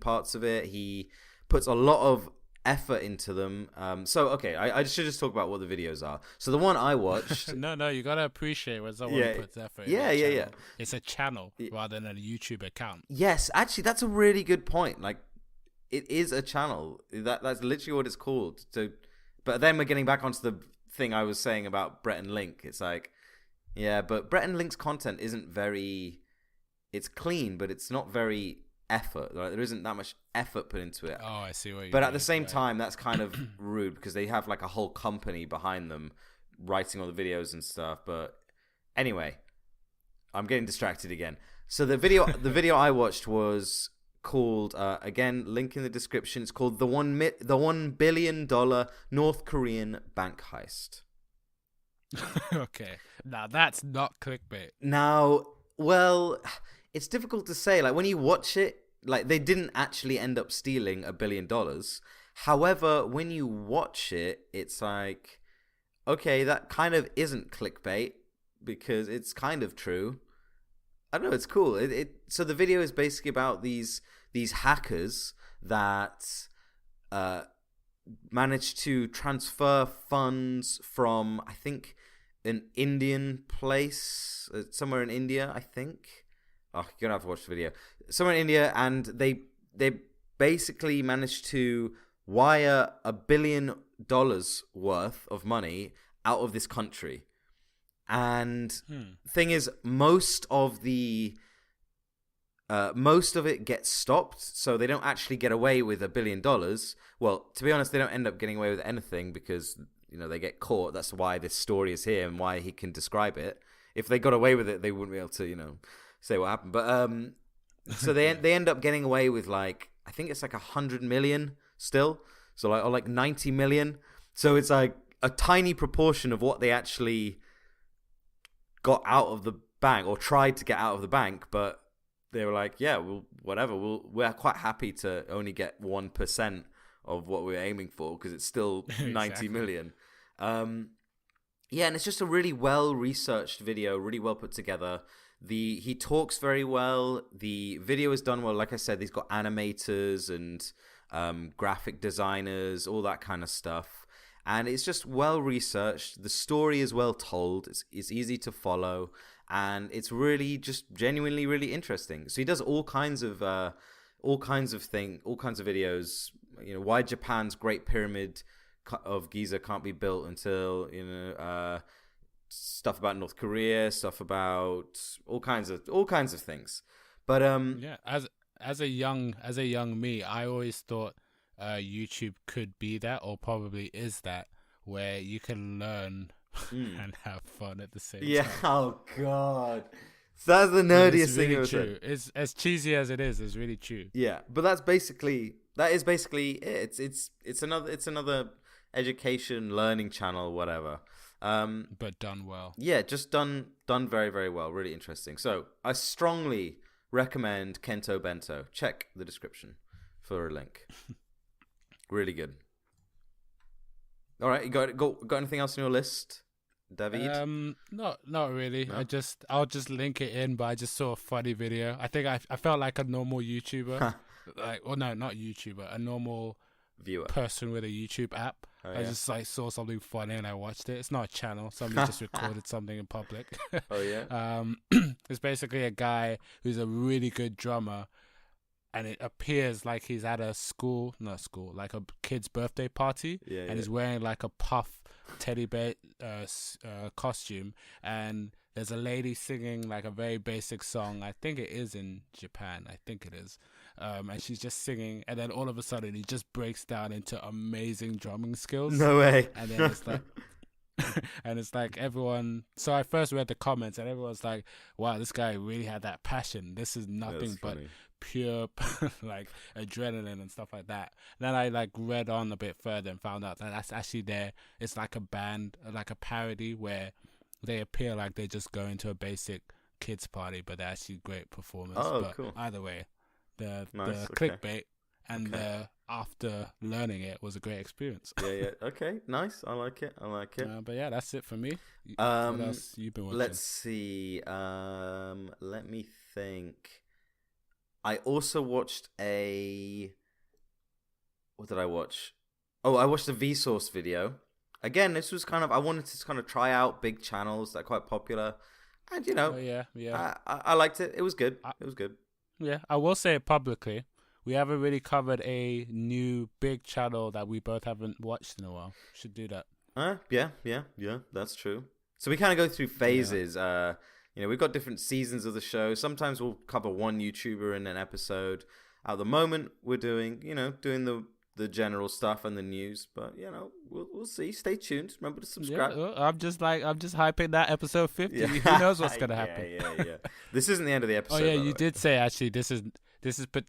parts of it. He puts a lot of effort into them. Okay, I should just talk about what the videos are. So the one I watched. No, you gotta appreciate when someone puts effort. Yeah. It's a channel rather than a YouTube account. Yes, actually, that's a really good point. Like, it is a channel. That's literally what it's called. So, but then we're getting back onto the thing I was saying about Brett and Link. It's like, yeah, but Brett and Link's content isn't very. It's clean, but it's not very effort. Like, there isn't that much effort put into it. Oh, I see what you mean. But at the same time, that's kind of rude because they have like a whole company behind them writing all the videos and stuff. But anyway, I'm getting distracted again. So the video I watched was called again, link in the description. It's called the $1 billion North Korean bank heist. Okay, now that's not clickbait. Now, well, it's difficult to say. Like when you watch it, like they didn't actually end up stealing $1 billion. However, when you watch it, it's like, okay, that kind of isn't clickbait because it's kind of true. I don't know. It's cool. So the video is basically about these hackers that managed to transfer funds from, I think, an Indian place, somewhere in India, I think. Oh, you're gonna have to watch the video. Somewhere in India, and they basically managed to wire $1 billion worth of money out of this country. And thing is, most of it gets stopped, so they don't actually get away with $1 billion. Well, to be honest, they don't end up getting away with anything because they get caught. That's why this story is here and why he can describe it. If they got away with it, they wouldn't be able to say what happened. But so they end up getting away with like, I think it's like 100 million still, so like 90 million. So it's like a tiny proportion of what they actually got out of the bank or tried to get out of the bank. But they were like, yeah, well, whatever. We're quite happy to only get 1% of what we're aiming for because it's still 90 million. Yeah, and it's just a really well researched video, really well put together. He talks very well. The video is done well. Like I said, he's got animators and graphic designers, all that kind of stuff. And it's just well researched. The story is well told. It's easy to follow, and it's really just genuinely really interesting. So he does all kinds of videos. Why Japan's Great Pyramid of Giza can't be built until stuff about North Korea, stuff about all kinds of things. But yeah, as a young me, I always thought YouTube could be that, or probably is that, where you can learn and have fun at the same time. Yeah. Oh God. So that's the nerdiest thing ever said. It's as cheesy as it is. It's really true. Yeah, but that is basically it. It's another education learning channel, whatever. But done well. Yeah, just done very, very well. Really interesting. So I strongly recommend Kento Bento. Check the description for a link. Really good. All right, you got anything else on your list? David? Not really. No? I'll just link it in, but I just saw a funny video. I think I felt like a normal YouTuber, like, or no, not YouTuber, a normal Viewer person with a YouTube app. Oh, I just like saw something funny and I watched it. It's not a channel. Somebody just recorded something in public. Oh yeah. It's basically a guy who's a really good drummer, and it appears like he's at a like a kid's birthday party, and he's wearing like a puff teddy bear costume, and there's a lady singing like a very basic song. I think it is in Japan. I think it is. And she's just singing, and then all of a sudden he just breaks down into amazing drumming skills. No way. And then it's like, and it's like everyone. So I first read the comments, and everyone's like, "Wow, this guy really had that passion. This is nothing but pure like adrenaline and stuff like that." And then I like read on a bit further and found out that that's actually there. It's like a band, like a parody where they appear like they just go into a basic kids party, but they're actually great performers. Oh, but cool. Either way, the Nice, clickbait and the after learning it was a great experience. Yeah. Okay, nice. I like it. But yeah, that's it for me. What else you've been watching? Let's see. Let me think. I also watched what did I watch? Oh, I watched a Vsauce video. Again, this was I wanted to kind of try out big channels that are quite popular. And, I liked it. It was good. It was good. Yeah, I will say it publicly. We haven't really covered a new big channel that we both haven't watched in a while. Should do that. Yeah, that's true. So we kind of go through phases. Yeah. We've got different seasons of the show. Sometimes we'll cover one YouTuber in an episode. At the moment, we're doing the general stuff and the news, but we'll see. Stay tuned. Remember to subscribe. Yeah, I'm just hyping that episode 50. Yeah. Who knows what's gonna happen? Yeah. This isn't the end of the episode. Oh yeah, you did say actually this is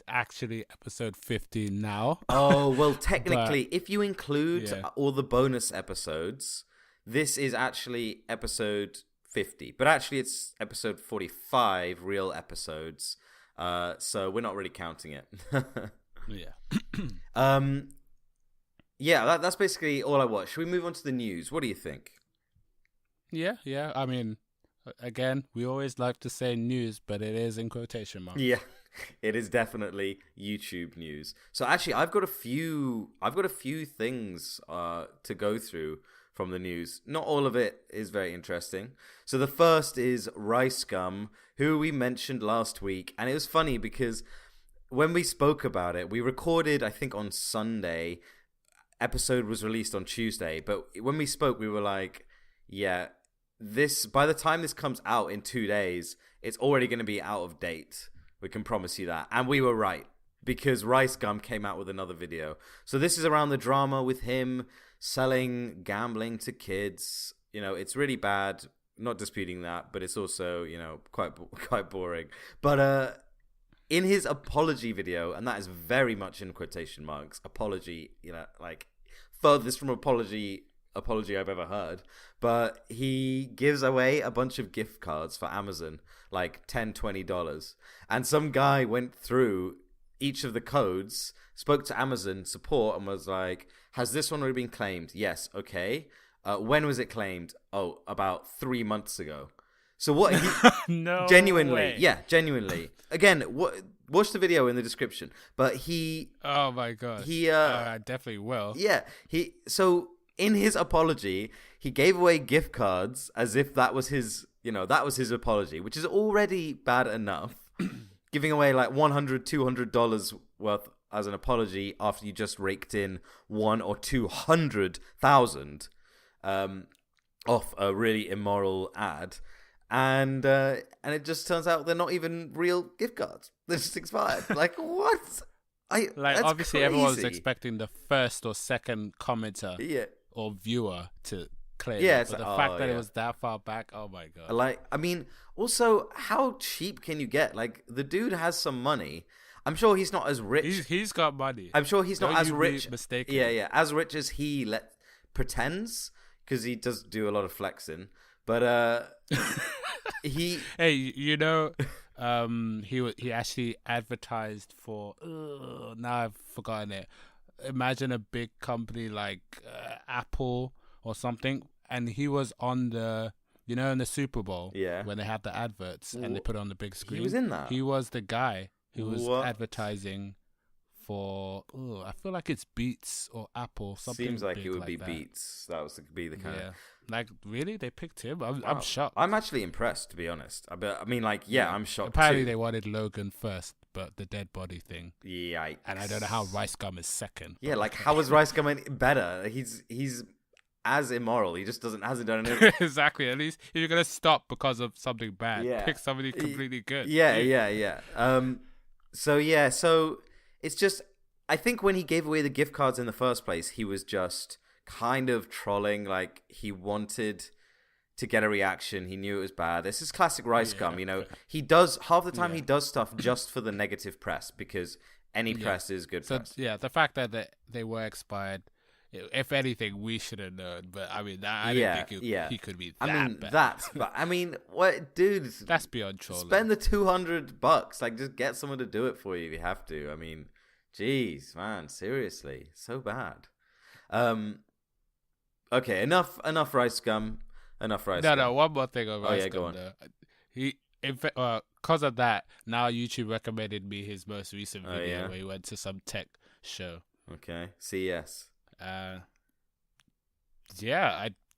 actually episode 50 now. Oh well, technically, if you include all the bonus episodes, this is actually episode 50. But actually, it's episode 45 real episodes. So we're not really counting it. Yeah. That's basically all I watched. Should we move on to the news? What do you think? Yeah. I mean, again, we always like to say news, but it is in quotation marks. Yeah, it is definitely YouTube news. So actually, I've got a few things to go through from the news. Not all of it is very interesting. So the first is Rice Gum, who we mentioned last week, and it was funny because when we spoke about it, we recorded, I think, on Sunday. Episode was released on Tuesday. But when we spoke, we were like, yeah, by the time this comes out in 2 days, it's already going to be out of date. We can promise you that. And we were right, because Rice Gum came out with another video. So this is around the drama with him selling gambling to kids. It's really bad. Not disputing that, but it's also, quite boring. But in his apology video, and that is very much in quotation marks, apology, like furthest from apology I've ever heard, but he gives away a bunch of gift cards for Amazon, like $10-$20, and some guy went through each of the codes, spoke to Amazon support, and was like, has this one already been claimed? Yes. Okay. When was it claimed? Oh, about 3 months ago. So what? No genuinely, way. Yeah, genuinely. Again, watch the video in the description. But oh my god, I definitely will. Yeah, so in his apology, he gave away gift cards as if that was his, that was his apology, which is already bad enough. Giving away like $100, $200 worth as an apology after you just raked in $100,000 or $200,000 off a really immoral ad. And it just turns out they're not even real gift cards. They're just expired. Like, what? Obviously crazy. Everyone was expecting the first or second commenter or viewer to claim it. But the fact that it was that far back, oh my god. Also, how cheap can you get? Like, the dude has some money. I'm sure he's not as rich. He's got money. I'm sure he's not as rich. Mistaken. Yeah, as rich as he pretends, because he does do a lot of flexing. But he actually advertised for now I've forgotten it. Imagine a big company like Apple or something and he was on the, in the Super Bowl, Yeah. when they had the adverts and they put it on the big screen. He was in that? He was the guy who was advertising for, I feel like it's Beats or Apple, something. Seems like big it would like be that. Beats. That was to be the kind of... Like, really? They picked him? Wow. I'm shocked. I'm actually impressed, to be honest. I mean, like, I'm shocked Apparently too. they wanted Logan first, but the dead body thing. Yikes. And I don't know how Rice Gum is second. Yeah, like, how is Rice Gum better? He's as immoral. He just hasn't done anything. Exactly. At least if you're going to stop because of something bad, pick somebody completely good. Yeah. So it's just, I think when he gave away the gift cards in the first place, he was just kind of trolling. Like, he wanted to get a reaction. He knew it was bad. This is classic Rice Gum, He does, half the time he does stuff just for the negative press, because any press is good press. Yeah, the fact that they were expired, if anything, we should have known. But I mean, I didn't think he could be that bad. What, dude? That's beyond trolling. Spend the $200. Like, just get someone to do it for you if you have to. I mean, jeez, man, seriously, so bad. Okay, enough Rice Gum. No, one more thing on Rice Gum. Go on. He, in fact, because of that, now YouTube recommended me his most recent video where he went to some tech show. Okay, CES. I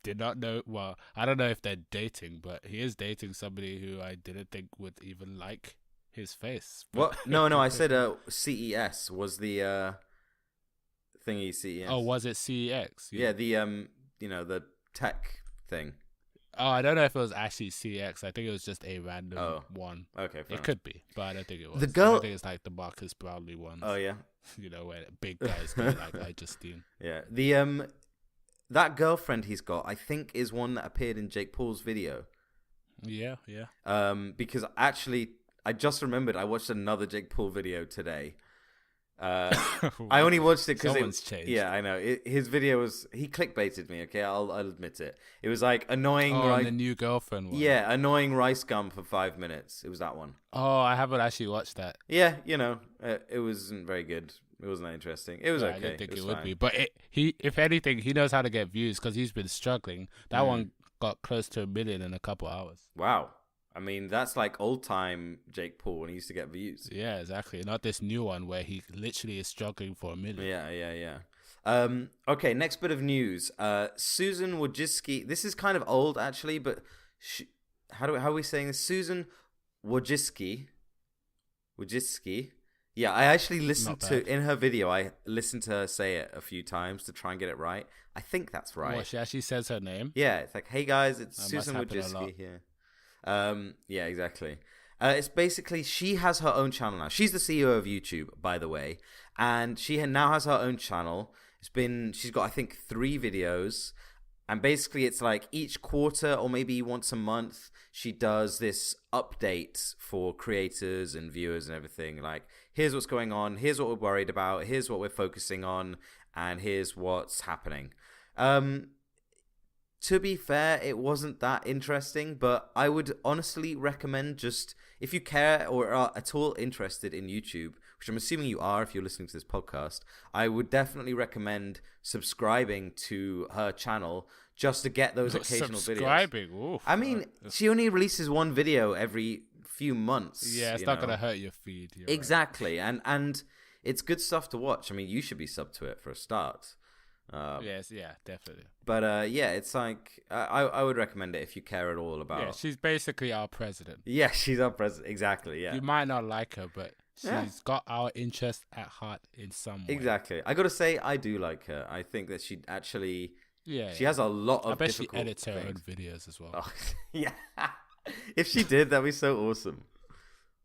did not know. Well, I don't know if they're dating, but he is dating somebody who I didn't think would even like his face. What? No. I said CES was the thingy. CES. Oh, was it CEX? Yeah, the the tech thing. Oh, I don't know if it was actually CX. I think it was just a random one. Okay, it could be, but I don't think it was. The girl, I think it's like the Marcus Brownlee ones. Oh yeah, where big guys go like Justine. Yeah, the that girlfriend he's got, I think, is one that appeared in Jake Paul's video. Yeah. Because actually, I just remembered I watched another Jake Paul video today. I only watched it because someone's changed. Yeah, I know. His video was, he clickbaited me. Okay, I'll admit it. It was like annoying. The new girlfriend one. Yeah, annoying Rice Gum for 5 minutes. It was that one. Oh, I haven't actually watched that. Yeah, it wasn't very good. It wasn't that interesting. It was okay. I didn't think it would be, but if anything, he knows how to get views because he's been struggling. That one got close to 1 million in a couple hours. Wow. I mean, that's like old time Jake Paul when he used to get views. Yeah, exactly. Not this new one where he literally is struggling for 1 million. Yeah. Okay, next bit of news. Susan Wojcicki. This is kind of old actually, but how are we saying this? Susan Wojcicki. Yeah, I actually listened to in her video. I listened to her say it a few times to try and get it right. I think that's right. What, she actually says her name? Yeah, it's like, hey guys, it's Susan Wojcicki here. Yeah, exactly. It's basically, she has her own channel now. She's the CEO of YouTube, by the way, and she now has her own channel. She's got, I think, 3 videos, and basically it's like each quarter or maybe once a month, she does this update for creators and viewers and everything. Like, here's what's going on, here's what we're worried about, here's what we're focusing on, and here's what's happening. To be fair, it wasn't that interesting, but I would honestly recommend, just if you care or are at all interested in YouTube, which I'm assuming you are if you're listening to this podcast, I would definitely recommend subscribing to her channel just to get those occasional videos. Oof. I mean, she only releases one video every few months. Yeah, it's not going to hurt your feed. Exactly, right. And it's good stuff to watch. I mean, you should be subbed to it for a start. Yes, yeah, definitely. But it's like I would recommend it if you care at all about. Yeah, she's basically our president. Yeah, she's our president. Exactly. Yeah. You might not like her, but she's got our interest at heart in some way. Exactly. I got to say, I do like her. I think that she actually. Yeah. She has a lot of. I bet she difficult edits her things. own videos as well. Oh, yeah. If she did, that'd be so awesome.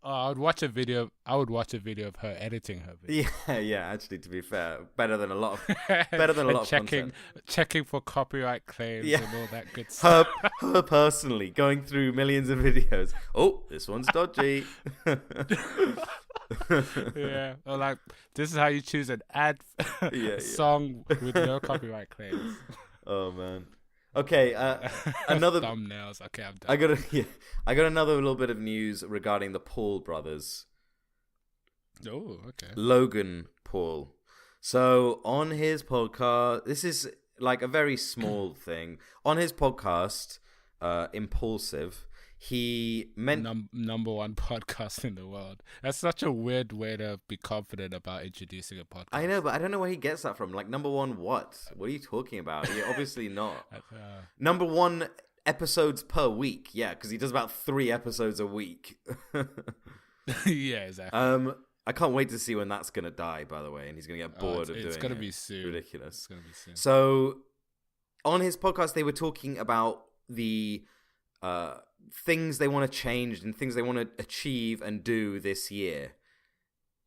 I would watch a video of her editing her video. Yeah. Actually, to be fair, better than a lot of content. Checking for copyright claims and all that good stuff. Her personally going through millions of videos. Oh, this one's dodgy. Yeah, or like, this is how you choose an ad song with no copyright claims. Oh man. Okay, another thumbnails. Okay, I'm done. I got another little bit of news regarding the Paul brothers. Oh, okay. Logan Paul. So on his podcast, this is like a very small thing on his podcast, Impulsive. He meant number one podcast in the world. That's such a weird way to be confident about introducing a podcast. I know, but I don't know where he gets that from. Like, number one, what? What are you talking about? You're obviously not. Number one episodes per week. Yeah, because he does about 3 episodes a week. Yeah, exactly. I can't wait to see when that's gonna die. By the way, and he's gonna get bored of doing it. It's gonna be soon. Ridiculous. It's gonna be soon. So, on his podcast, they were talking about the things they want to change and things they want to achieve and do this year.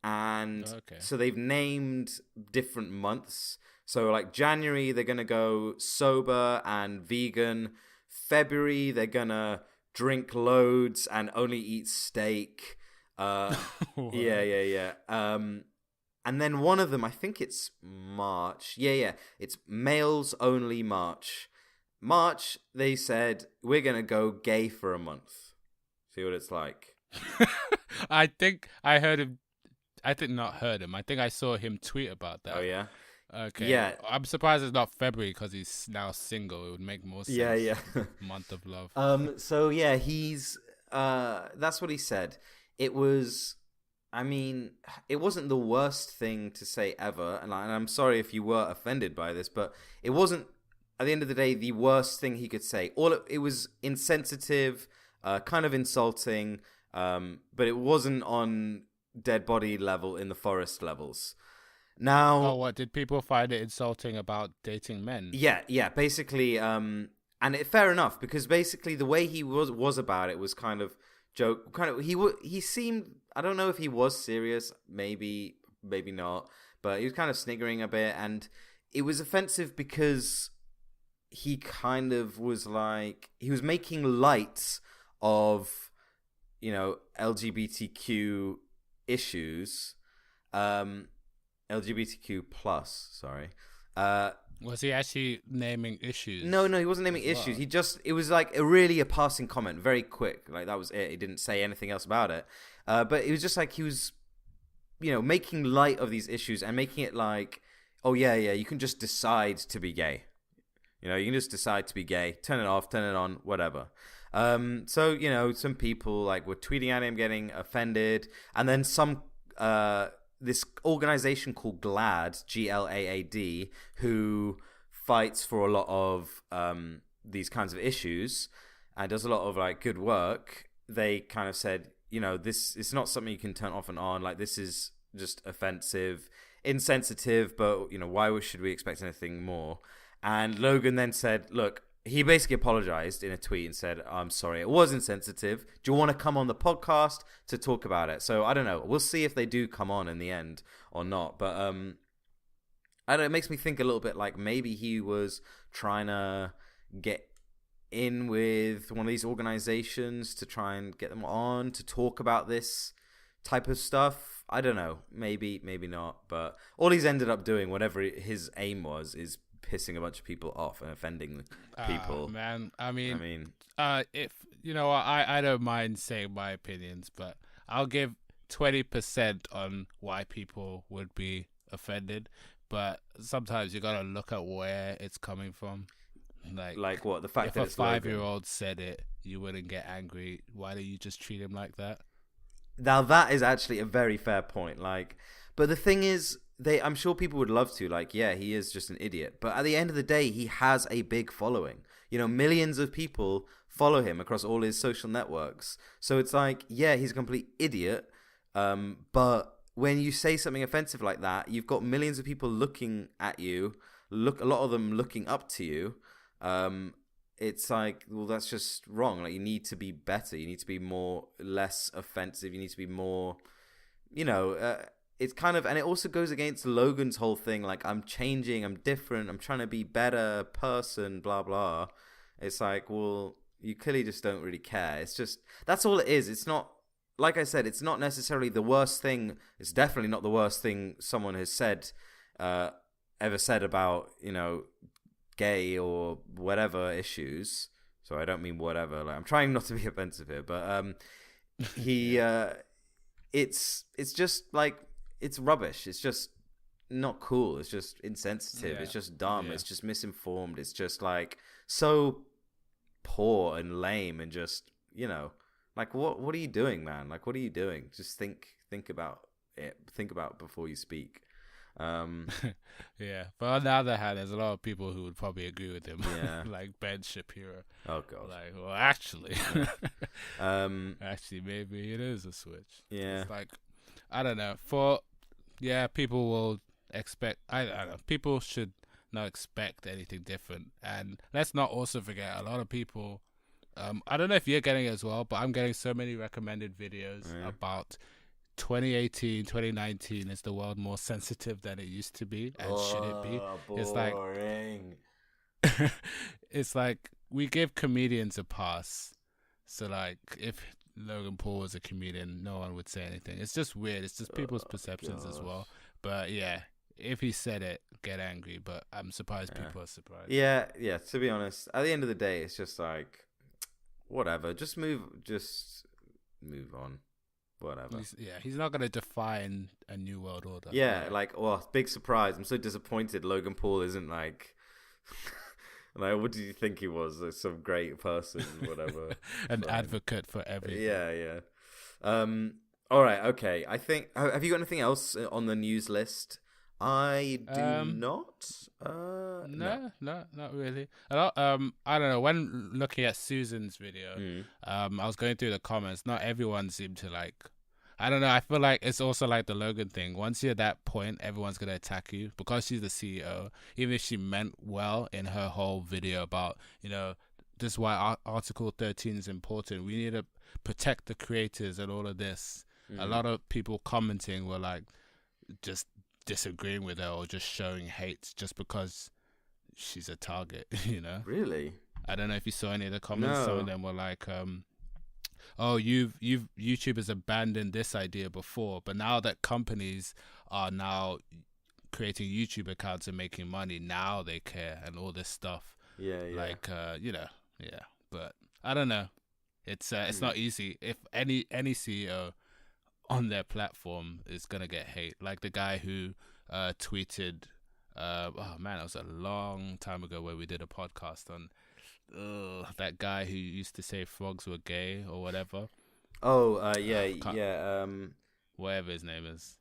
And so they've named different months. So like January, they're going to go sober and vegan. February, they're going to drink loads and only eat steak. Yeah. And then one of them, I think it's March. Yeah. It's males only March. March, they said, we're going to go gay for a month. See what it's like. I think I heard him. I think not heard him. I think I saw him tweet about that. Oh, yeah? Okay. Yeah. I'm surprised it's not February because he's now single. It would make more sense. Yeah. Month of love. So, yeah, he's... that's what he said. It was... I mean, it wasn't the worst thing to say ever. And I'm sorry if you were offended by this, but it wasn't... At the end of the day, the worst thing he could say. It was insensitive, kind of insulting, but it wasn't on dead body level in the forest levels. Now, what did people find it insulting about dating men? Yeah. Basically, fair enough, because basically the way he was about it was kind of joke. He seemed. I don't know if he was serious. Maybe not. But he was kind of sniggering a bit, and it was offensive because he kind of was like, he was making light of, LGBTQ issues, LGBTQ plus, sorry. Was he actually naming issues? No, he wasn't naming issues. It was like a passing comment, very quick. Like that was it. He didn't say anything else about it. But it was just like he was, making light of these issues and making it like, oh yeah, you can just decide to be gay. You can just decide to be gay, turn it off, turn it on, whatever. So, some people like were tweeting at him, getting offended. And then this organization called GLAAD, GLAAD, who fights for a lot of these kinds of issues and does a lot of like good work. They kind of said, this is not something you can turn off and on. Like, this is just offensive, insensitive, but, why should we expect anything more? And Logan then said, look, he basically apologized in a tweet and said, I'm sorry, it was insensitive. Do you want to come on the podcast to talk about it? So I don't know. We'll see if they do come on in the end or not. But I don't know. It makes me think a little bit like maybe he was trying to get in with one of these organizations to try and get them on to talk about this type of stuff. I don't know. Maybe not. But all he's ended up doing, whatever his aim was, is pissing a bunch of people off and offending people. Man, I mean, if I don't mind saying my opinions, but I'll give 20% on why people would be offended. But sometimes you gotta look at where it's coming from. Like what? The fact that if a 5-year-old said it, you wouldn't get angry. Why do you just treat him like that? Now that is actually a very fair point. But the thing is, I'm sure people would love to. Yeah, he is just an idiot. But at the end of the day, he has a big following. Millions of people follow him across all his social networks. So it's like, yeah, he's a complete idiot. But when you say something offensive like that, you've got millions of people looking at you. A lot of them looking up to you. It's like, well, that's just wrong. You need to be better. You need to be less offensive. You need to be more, it's kind of, and it also goes against Logan's whole thing. I'm changing, I'm different, I'm trying to be better person, blah, blah. It's like, well, you clearly just don't really care. It's just, that's all it is. It's not, like I said, it's not necessarily the worst thing. It's definitely not the worst thing someone has said, ever said about, gay or whatever issues. So I don't mean whatever. I'm trying not to be offensive here, but it's just it's rubbish. It's just not cool. It's just insensitive. Yeah. It's just dumb. Yeah. It's just misinformed. It's just like so poor and lame and just, you know, like what are you doing, man? Like, what are you doing? Just think about it. Think about it before you speak. Yeah, but on the other hand, there's a lot of people who would probably agree with him. Yeah. Like Ben Shapiro. Oh god. Like, well, actually, actually, maybe it is a switch. Yeah. It's like, I don't know. People will expect. I don't know. People should not expect anything different. And let's not also forget, a lot of people. I don't know if you're getting it as well, but I'm getting so many recommended videos about 2018, 2019. Is the world more sensitive than it used to be? And should it be? Boring. It's like we give comedians a pass. So like if Logan Paul was a comedian, no one would say anything. It's just weird. It's just people's perceptions as well. But yeah, if he said it, get angry. But I'm surprised people are surprised. Yeah. To be honest, at the end of the day, it's just like whatever. Just move on. Whatever. He's not gonna define a new world order. Yeah, like, big surprise. I'm so disappointed. Logan Paul isn't like, like, what did you think he was? Like, some great person, whatever. An advocate for everything. Yeah. All right. Okay. I think. Have you got anything else on the news list? I do not. No, not really. I don't know. When looking at Susan's video, I was going through the comments. Not everyone seemed to like. I don't know. I feel like it's also like the Logan thing. Once you're at that point, everyone's gonna attack you because she's the CEO. Even if she meant well in her whole video about, you know, this is why Article 13 is important. We need to protect the creators and all of this. A lot of people commenting were like, just disagreeing with her or just showing hate just because she's a target, you know? Really? I don't know if you saw any of the comments. No. Some of them were like, YouTube has abandoned this idea before, but now that companies are now creating YouTube accounts and making money, now they care and all this stuff. Yeah. Like, but I don't know. It's not easy. If any CEO on their platform is gonna get hate, like the guy who tweeted, it was a long time ago where we did a podcast on that guy who used to say frogs were gay or whatever. Whatever his name is.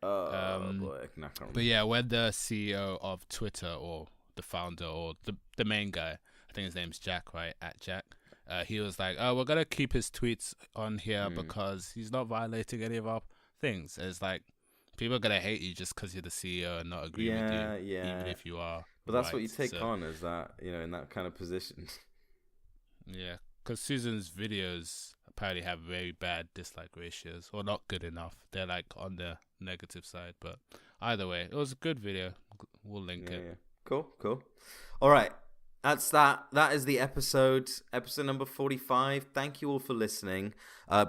But yeah, when the CEO of Twitter or the founder or the main guy, I think his name's Jack, right? @Jack. He was like, we're going to keep his tweets on here because he's not violating any of our things. And it's like, people are going to hate you just because you're the CEO and not agree with you, even if you are. But that's what you take on, is that, you know, in that kind of position. Yeah, because Susan's videos apparently have very bad dislike ratios, or not good enough. They're like on the negative side. But either way, it was a good video. We'll link it. Yeah. Cool. All right. That's that. That is the episode number 45. Thank you all for listening.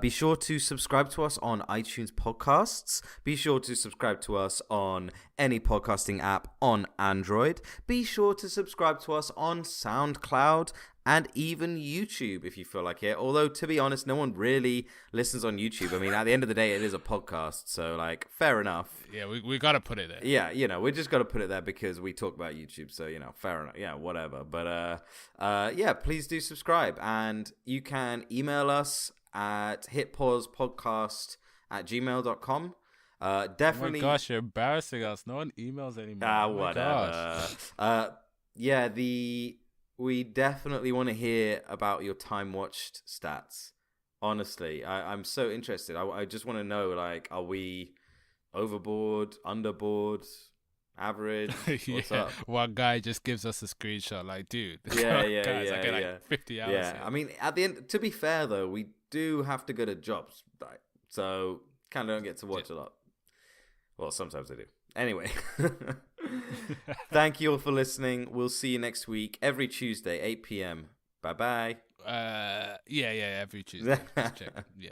Be sure to subscribe to us on iTunes Podcasts. Be sure to subscribe to us on any podcasting app on Android. Be sure to subscribe to us on SoundCloud and even YouTube if you feel like it. Although, to be honest, no one really listens on YouTube. I mean, at the end of the day, it is a podcast. So, like, fair enough. Yeah, we got to put it there. Yeah, you know, we just got to put it there because we talk about YouTube. So, you know, fair enough. Yeah, whatever. But, please do subscribe. And you can email us at hitpausepodcast@gmail.com. Definitely. Oh my gosh, you're embarrassing us. No one emails anymore. Whatever. We definitely want to hear about your time watched stats. Honestly, I'm so interested. I just want to know, like, are we overboard, underboard, average? What's up? One guy just gives us a screenshot, like, dude. Yeah, guys, I get like 50 hours. Yeah, here. I mean, at the end, to be fair though, we do have to go to jobs, right? So kind of don't get to watch a lot. Well, sometimes I do. Anyway, thank you all for listening. We'll see you next week, every Tuesday, 8 p.m. Bye-bye. Every Tuesday. Check. Yeah.